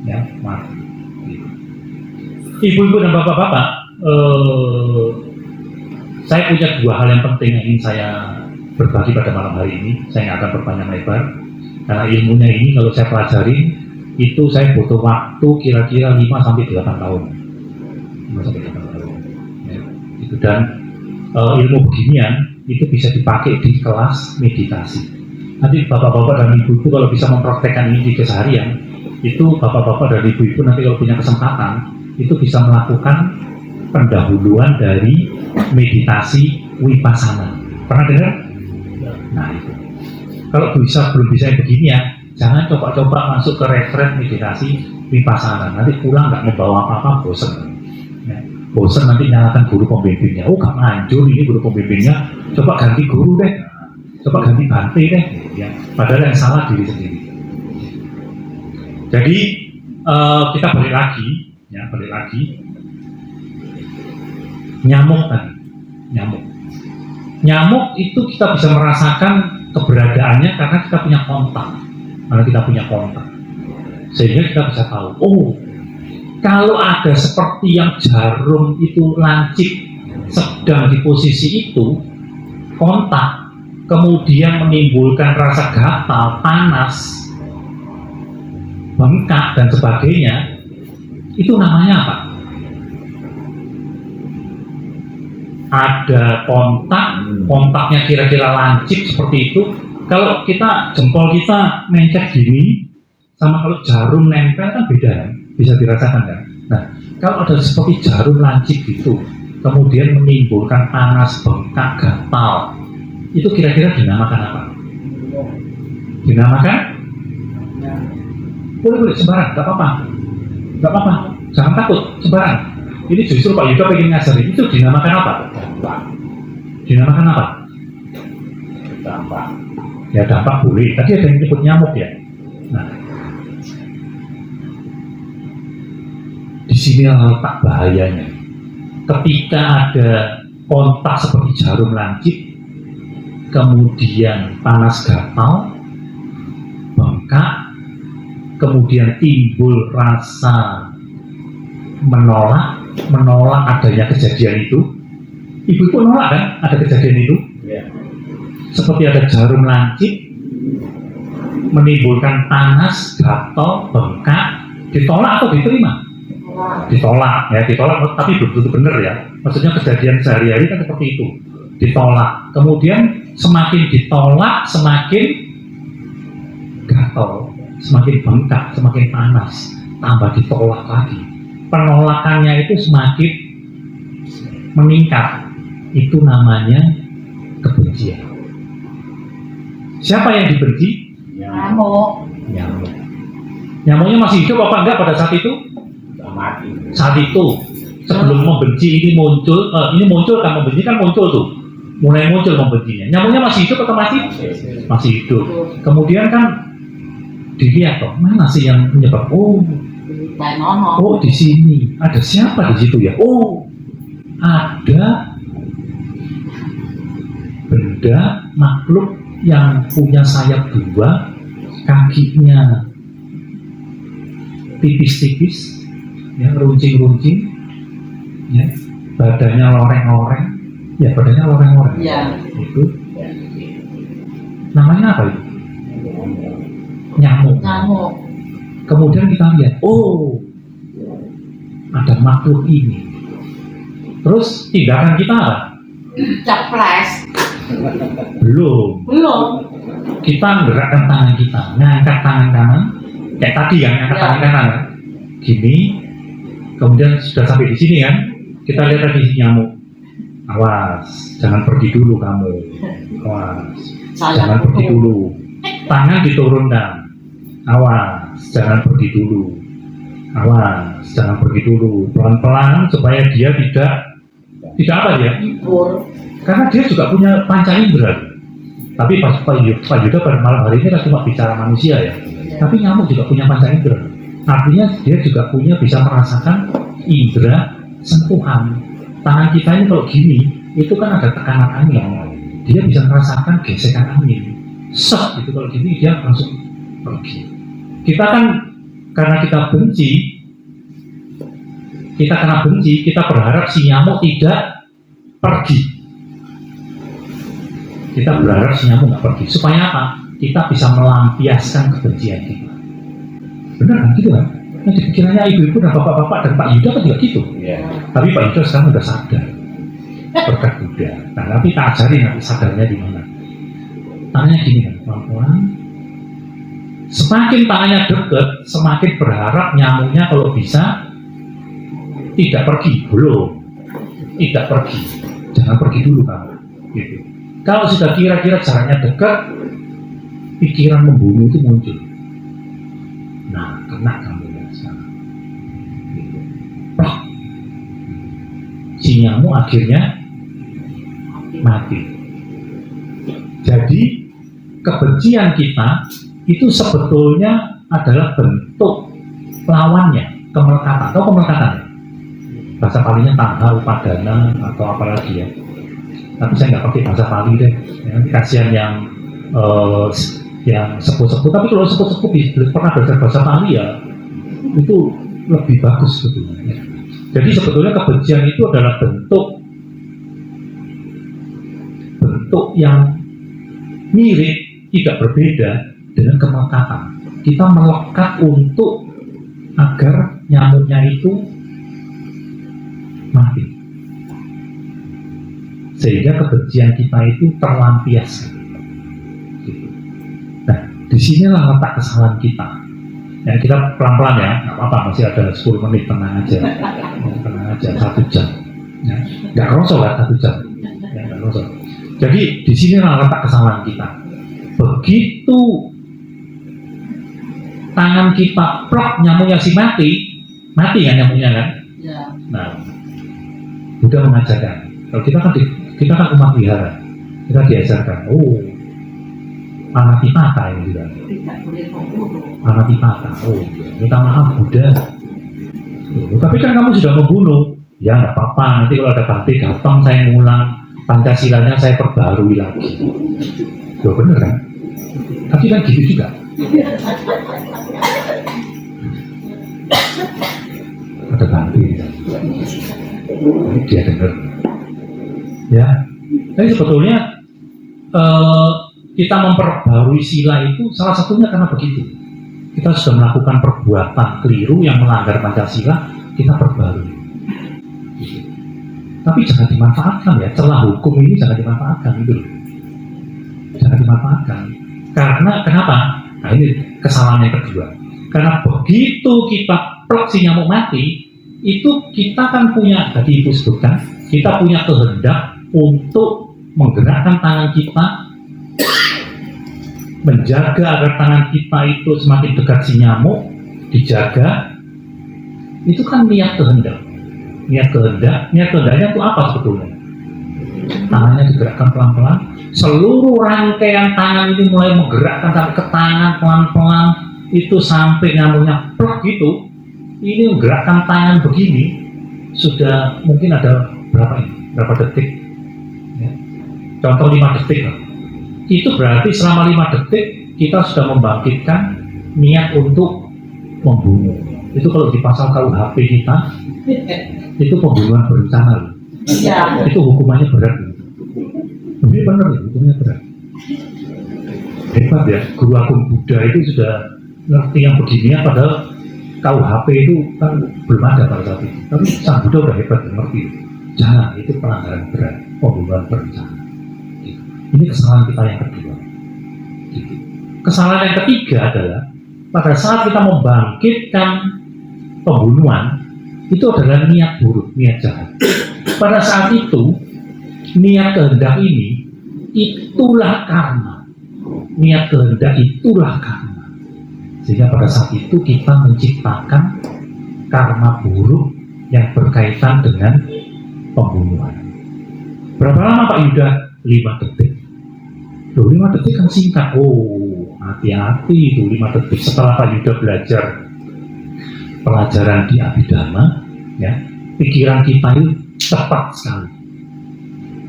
S1: ya, warna. Ibu-ibu dan bapak-bapak, saya punya dua hal yang penting yang ingin saya berbagi pada malam hari ini. Saya nggak akan berpanjang lebar karena ilmunya ini kalau saya pelajari itu saya butuh waktu kira-kira 5 sampai 8 tahun. 5 sampai 8 tahun. Ya, itu dan ilmu beginian itu bisa dipakai di kelas meditasi. Nanti bapak-bapak dan ibu-ibu kalau bisa mempraktekkan ini di keseharian, itu bapak-bapak dan ibu-ibu nanti kalau punya kesempatan itu bisa melakukan pendahuluan dari meditasi Vipassana. Pernah dengar? Nah itu. Kalau belum bisa yang beginian, jangan coba-coba masuk ke retret meditasi Vipassana. Nanti pulang nggak membawa apa-apa, bosan. Ya. Bosan nanti nyalakan guru pembimbingnya. Oh nggak manjur ini guru pembimbingnya. Coba ganti guru deh. Coba ganti Bante deh. Ya. Padahal yang salah diri sendiri. Jadi kita balik lagi. Nyamuk tadi. Nyamuk itu kita bisa merasakan keberadaannya karena kita punya kontak. Sehingga kita bisa tahu, oh kalau ada seperti yang jarum itu lancip sedang di posisi itu, kontak, kemudian menimbulkan rasa gatal, panas, bengkak dan sebagainya, itu namanya apa? Ada kontaknya kira-kira lancip seperti itu. Kalau kita jempol kita mencet gini, sama kalau jarum nempel kan beda kan, bisa dirasakan kan. Nah, kalau ada seperti jarum lancip gitu, kemudian menimbulkan panas, bengkak, gatal, itu kira-kira dinamakan apa? Dinamakan? Boleh sembarang, nggak apa-apa, jangan takut, sembarang. Ini justru Pak Yuda pengen ngajarin, itu dinamakan apa? Dinamakan apa?
S2: Dampak.
S1: Ya dampak boleh, tadi ada yang nyebut nyamuk ya. Nah, di sini letak bahayanya. Ketika ada kontak seperti jarum lancip, kemudian panas gatal, bengkak, kemudian timbul rasa menolak adanya kejadian itu. Ibu-ibu nolak kan ada kejadian itu?
S2: Ya.
S1: Seperti ada jarum lancip menimbulkan panas, gatal, bengkak, ditolak atau diterima? Ditolak, tapi belum tentu benar ya. Maksudnya kejadian sehari-hari kan seperti itu, ditolak. Kemudian semakin ditolak, semakin gatal, semakin bengkak, semakin panas, tambah ditolak lagi. Penolakannya itu semakin meningkat. Itu namanya kebencian. Siapa yang dibenci?
S3: Nyamuk.
S1: Nyamuknya masih hidup apa enggak pada saat itu?
S2: Mati.
S1: Saat itu sebelum membenci ini muncul kan membenci kan muncul tuh, mulai muncul membencinya. Nyamuknya masih hidup atau masih hidup. Kemudian kan dilihat toh mana sih yang menyebab? Oh di sini ada siapa di situ ya? Oh ada benda makhluk yang punya sayap dua, kakinya tipis-tipis, ya, runcing-runcing, ya, badannya loreng-loreng,
S3: Ya.
S1: itu namanya apa itu? Nyamuk. Kemudian kita lihat, oh ada makhluk ini. Terus tindakan kita apa?
S3: Capres.
S1: Belum. Kita menggerakkan tangan kita, ngangkat tangan kanan, kayak tadi kan, ngangkat tangan kanan kan? Gini, kemudian sudah sampai di sini kan, kita lihat tadi nyamuk. Awas, jangan pergi dulu kamu. Awas, jangan pergi dulu. Tangan diturunkan. Awas, jangan pergi dulu. Awas, jangan pergi dulu. Pelan-pelan supaya dia tidak apa ya? Karena dia juga punya panca indera. Tapi Pak Yuda pada malam hari ini kan cuma bicara manusia ya. Tapi nyamuk juga punya panca indera. Artinya dia juga bisa merasakan indera sentuhan. Tangan kita ini kalau gini, itu kan ada tekanan angin. Dia bisa merasakan gesekan angin. Gitu kalau gini dia langsung pergi. Kita kan karena kita benci, kita berharap si nyamuk tidak pergi. Kita berharap si nyamuk nggak pergi. Supaya apa? Kita bisa melampiaskan kebencian kita. Benar kan gitu kan? Nanti pikirannya ibu-ibu dan bapak-bapak dan Pak Yuda kan juga gitu.
S2: Iya.
S1: Tapi Pak Yuda sekarang udah sadar berkat Buddha. Nah, tapi tak ajarin nanti sadarnya di mana. Tangannya gini kan, pelan-pelan. Semakin tangannya deket, semakin berharap nyamuknya kalau bisa tidak pergi. Belum, tidak pergi. Jangan pergi dulu kamu. Gitu. Kalau sudah kira-kira caranya dekat, pikiran membunuh itu muncul. Nah, kena kamu ya sekarang. Gitu. Si nyamuk akhirnya mati. Jadi kebencian kita itu sebetulnya adalah bentuk lawannya, kemelekatan. Tahu kemelekatan? Bahasa Palinya tangha, upadana atau apa lagi ya. Tapi saya nggak pakai bahasa Pali deh. Nanti kasihan yang sepuh-sepuh. Tapi kalau sepuh-sepuh pernah belajar bahasa Pali ya, itu lebih bagus sebetulnya. Jadi sebetulnya kebencian itu adalah bentuk yang mirip, tidak berbeda dengan kemelekatan. Kita melekat untuk agar nyamuknya itu mati, sehingga kebencian kita itu terlampiaskan. Nah, disinilah letak kesalahan kita. Ya, kita pelan-pelan ya, nggak apa-apa, masih ada 10 menit, tenang aja, tenang aja, 1 jam. Ya, nggak kerosok lah 1 jam. Ya, nggak kerosok. Jadi disinilah letak kesalahan kita. Begitu tangan kita plok, nyamuknya si mati kan nyamuknya kan?
S3: Ya.
S1: Nah, udah mengajarkan. Kalau kita kan umat wihara, kita diajarkan. Oh, anatipata ini juga.
S3: Tidak boleh membunuh.
S1: Anatipata. Oh, minta maaf Buddha. Tapi kan kamu sudah membunuh. Ya nggak apa-apa. Nanti kalau ada bakti datang saya ngulang. Pancasilanya saya perbarui lagi. Loh bener kan? Tapi kan gitu juga. Ada ganti dia dengar. Ya. Tapi sebetulnya kita memperbarui sila itu salah satunya karena begitu. Kita sudah melakukan perbuatan keliru yang melanggar Pancasila, kita perbarui. Tapi jangan dimanfaatkan ya, celah hukum ini jangan dimanfaatkan gitu. Jangan dimanfaatkan. Karena kenapa? Nah ini kesalahan yang kedua. Karena begitu kita plok si nyamuk mati, itu kita kan punya, tadi Ibu sebutkan, kita punya kehendak untuk menggerakkan tangan kita, menjaga agar tangan kita itu semakin dekat si nyamuk, dijaga. Itu kan niat kehendak. Niat kehendaknya itu apa sebetulnya? Tangannya digerakkan pelan-pelan, seluruh rangkaian tangan ini mulai menggerakkan sampai ke tangan pelan-pelan, itu sampai nyamuknya plok gitu. Ini menggerakkan tangan begini sudah mungkin ada berapa detik ya. Contoh 5 detik lah. Itu berarti selama 5 detik kita sudah membangkitkan niat untuk membunuh. Itu kalau di pasal KUHP kita itu pembunuhan berencana.
S3: Iya.
S1: Itu hukumannya berat. Ini benar ya, hukumannya berat. Hebat ya, Guru Agung Buddha itu sudah ngerti yang beginian, padahal KUHP itu kan belum ada pada saat itu. Tapi Sang Buddha udah hebat ngerti. Jangan, itu pelanggaran berat, pembunuhan berencana. Ini kesalahan kita yang kedua. Kesalahan yang ketiga adalah pada saat kita membangkitkan pembunuhan, itu adalah niat buruk, niat jahat. Pada saat itu, niat kehendak ini, itulah karma. Niat kehendak itulah karma. Sehingga pada saat itu kita menciptakan karma buruk yang berkaitan dengan pembunuhan. Berapa lama Pak Yuda? 5 detik. 5 detik kan singkat. Oh, hati-hati itu 5 detik. Setelah Pak Yuda belajar pelajaran di Abhidhamma, ya, pikiran kita itu tepat sekali.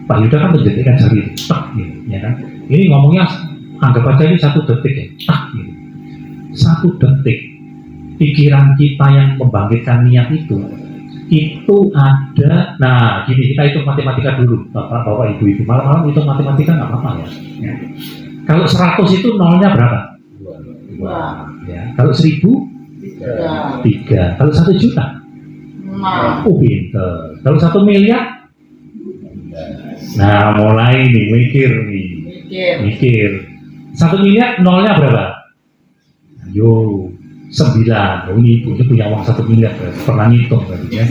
S1: Pak Yuda kan menjadikan jari tak, ya kan? Ini ngomongnya anggap aja ini 1 detik ya, tak, gitu. 1 detik pikiran kita yang membangkitkan niat itu itu ada, nah gini, kita hitung matematika dulu, bapak ibu, malam-malam hitung matematika nggak apa-apa ya. Kalau 100 itu nolnya berapa?
S3: 2.
S1: Ya. Kalau 1000? 3. Kalau 1 juta?
S3: 6.
S1: Oh pinter. Kalau 1 miliar? Nah mulai nih, mikir.
S3: Mikir.
S1: 1 miliar nolnya berapa? Ayo, 9. Oh ini ibunya punya uang 1 miliar, pernah ngitung tadi ya.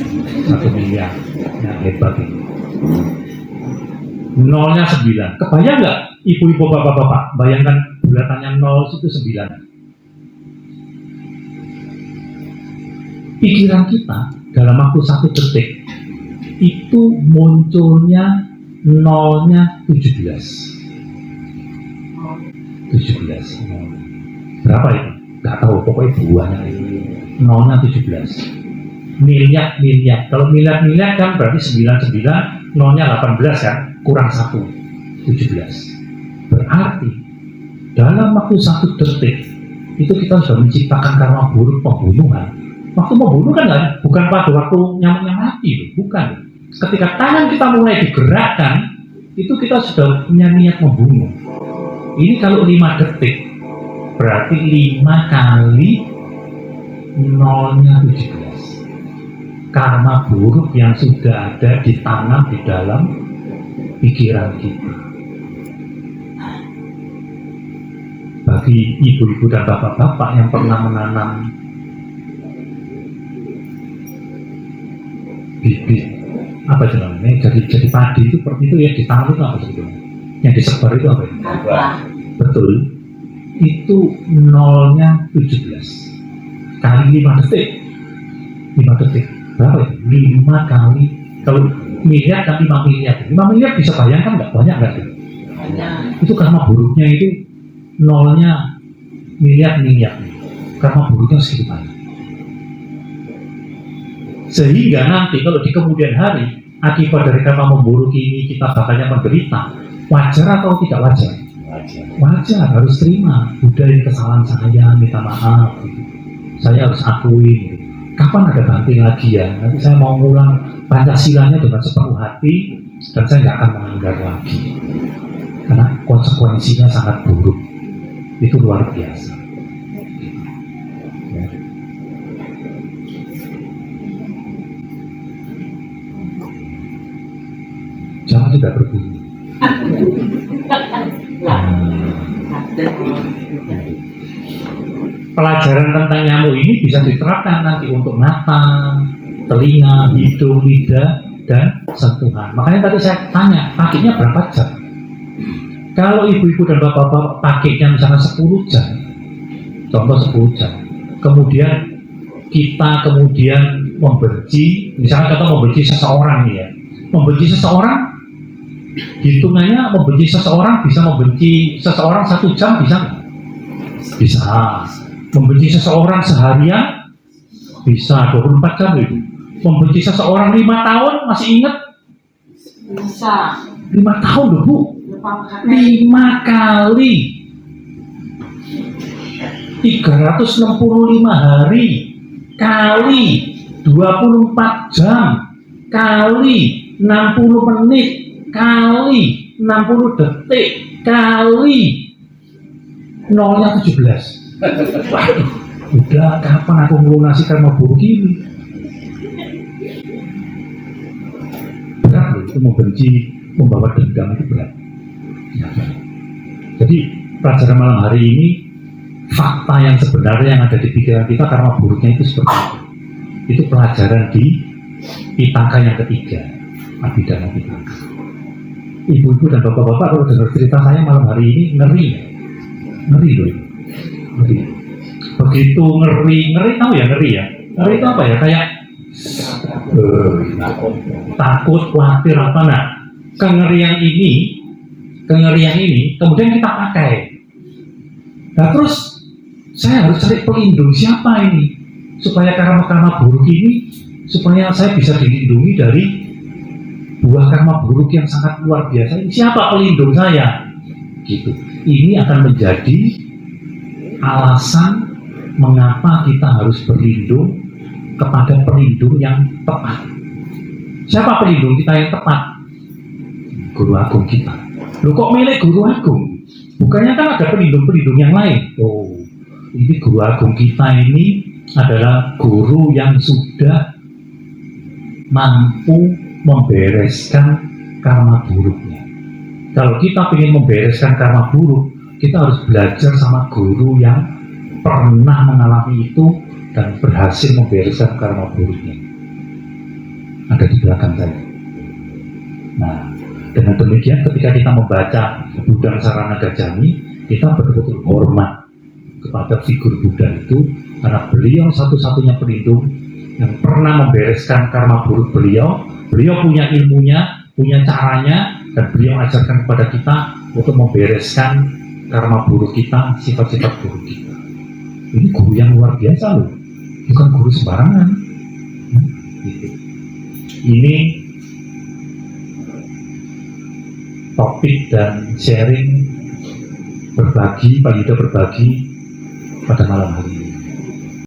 S1: 1 miliar, ya hebat ini. Nolnya 9. Kebayang nggak ibu-ibu bapak-bapak? Bayangkan bulatannya 0 itu 9. Pikiran kita dalam waktu 1 detik itu munculnya nolnya 17. Berapa itu? Nggak tahu, pokoknya buahnya itu nolnya 17. Miliar. Kalau miliar kan berarti 99, nolnya 18 kan, kurang 1, 17. Berarti dalam waktu 1 detik itu kita sudah menciptakan karma buruk pembunuhan. Waktu membunuh kan bukan pada waktu nyamuknya mati, bukan. Ketika tangan kita mulai digerakkan, itu kita sudah punya niat membunuh. Ini kalau 5 detik, berarti 5 kali nolnya 17. Karma buruk yang sudah ada ditanam di dalam pikiran kita. Bagi ibu-ibu dan bapak-bapak yang pernah menanam bibit apa itu namanya, jadi padi itu seperti itu ya, ditanam itu apa sebetulnya? Yang disebar itu apa? Betul, itu nolnya 17 kali 5 detik. 5 detik berapa itu? 5 kali, kalau miliar kan 5 miliar. 5 miliar bisa bayangkan nggak? Banyak nggak itu? Itu karma buruknya itu nolnya miliar. Karma buruknya segitu banyak. Sehingga nanti kalau di kemudian hari akibat dari karma memburuk ini kita bakalnya menderita. Wajar atau tidak wajar? Wajar, harus terima. Udah ini kesalahan saya, minta maaf. Saya harus akui. Kapan ada ganti lagi ya? Nanti saya mau ngulang Pancasilanya dengan sepenuh hati dan saya nggak akan melanggar lagi. Karena konsekuensinya sangat buruk. Itu luar biasa. Ya. Jangan juga berbunyi. Pelajaran tentang nyamuk ini bisa diterapkan nanti untuk mata, telinga, hidung, lidah, dan sentuhan. Makanya tadi saya tanya, pakainya berapa jam? Kalau ibu-ibu dan bapak-bapak pakainya misalnya 10 jam, contoh 10 jam, kemudian kita membenci, misalnya kita membenci seseorang nih ya, membenci seseorang, hitungannya membenci seseorang bisa membenci seseorang 1 jam bisa nggak? Bisa. Membenci seseorang seharian bisa 24 jam itu. Membenci seseorang 5 tahun masih ingat?
S3: Bisa.
S1: 5 tahun loh Bu. 5 kali 365 hari kali 24 jam kali 60 menit kali 60 detik kali nolnya 17. Waduh, udah kapan aku melunasi karma buruk ini? Berat loh, itu membenci, membawa dendam itu berat. Ya. Jadi pelajaran malam hari ini, fakta yang sebenarnya yang ada di pikiran kita karma buruknya itu seperti itu. Itu pelajaran di Pitaka yang ketiga, Abhidhamma Pitaka. Ibu-ibu dan bapak-bapak kalau dengar cerita saya malam hari ini ngeri loh. Ngeri. Begitu ngeri tahu ya ngeri ya. Ngeri itu apa ya? Kayak takut, khawatir apa nah. Kengerian ini kemudian kita pakai. Nah terus saya harus cari pelindung siapa ini supaya karma-karma buruk ini supaya saya bisa dilindungi dari buah karma buruk yang sangat luar biasa. Siapa pelindung saya? Gitu. Ini akan menjadi alasan mengapa kita harus berlindung kepada pelindung yang tepat. Siapa pelindung kita yang tepat? Guru agung kita. Loh kok milih guru agung? Bukannya kan ada pelindung-pelindung yang lain. Oh, ini guru agung kita ini adalah guru yang sudah mampu membereskan karma buruknya. Kalau kita ingin membereskan karma buruk, kita harus belajar sama guru yang pernah mengalami itu dan berhasil membereskan karma buruknya. Ada di belakang saya. Nah, dengan demikian ketika kita membaca Buddha Saranaga Jami, kita betul-betul hormat kepada figur Buddha itu karena beliau satu-satunya pelindung yang pernah membereskan karma buruk beliau. Beliau punya ilmunya, punya caranya, dan beliau ajarkan kepada kita untuk membereskan karma buruk kita, sifat-sifat buruk kita. Ini guru yang luar biasa loh, bukan guru sembarangan. Gitu. Ini topik dan sharing berbagi, Pak Yuda berbagi pada malam hari ini.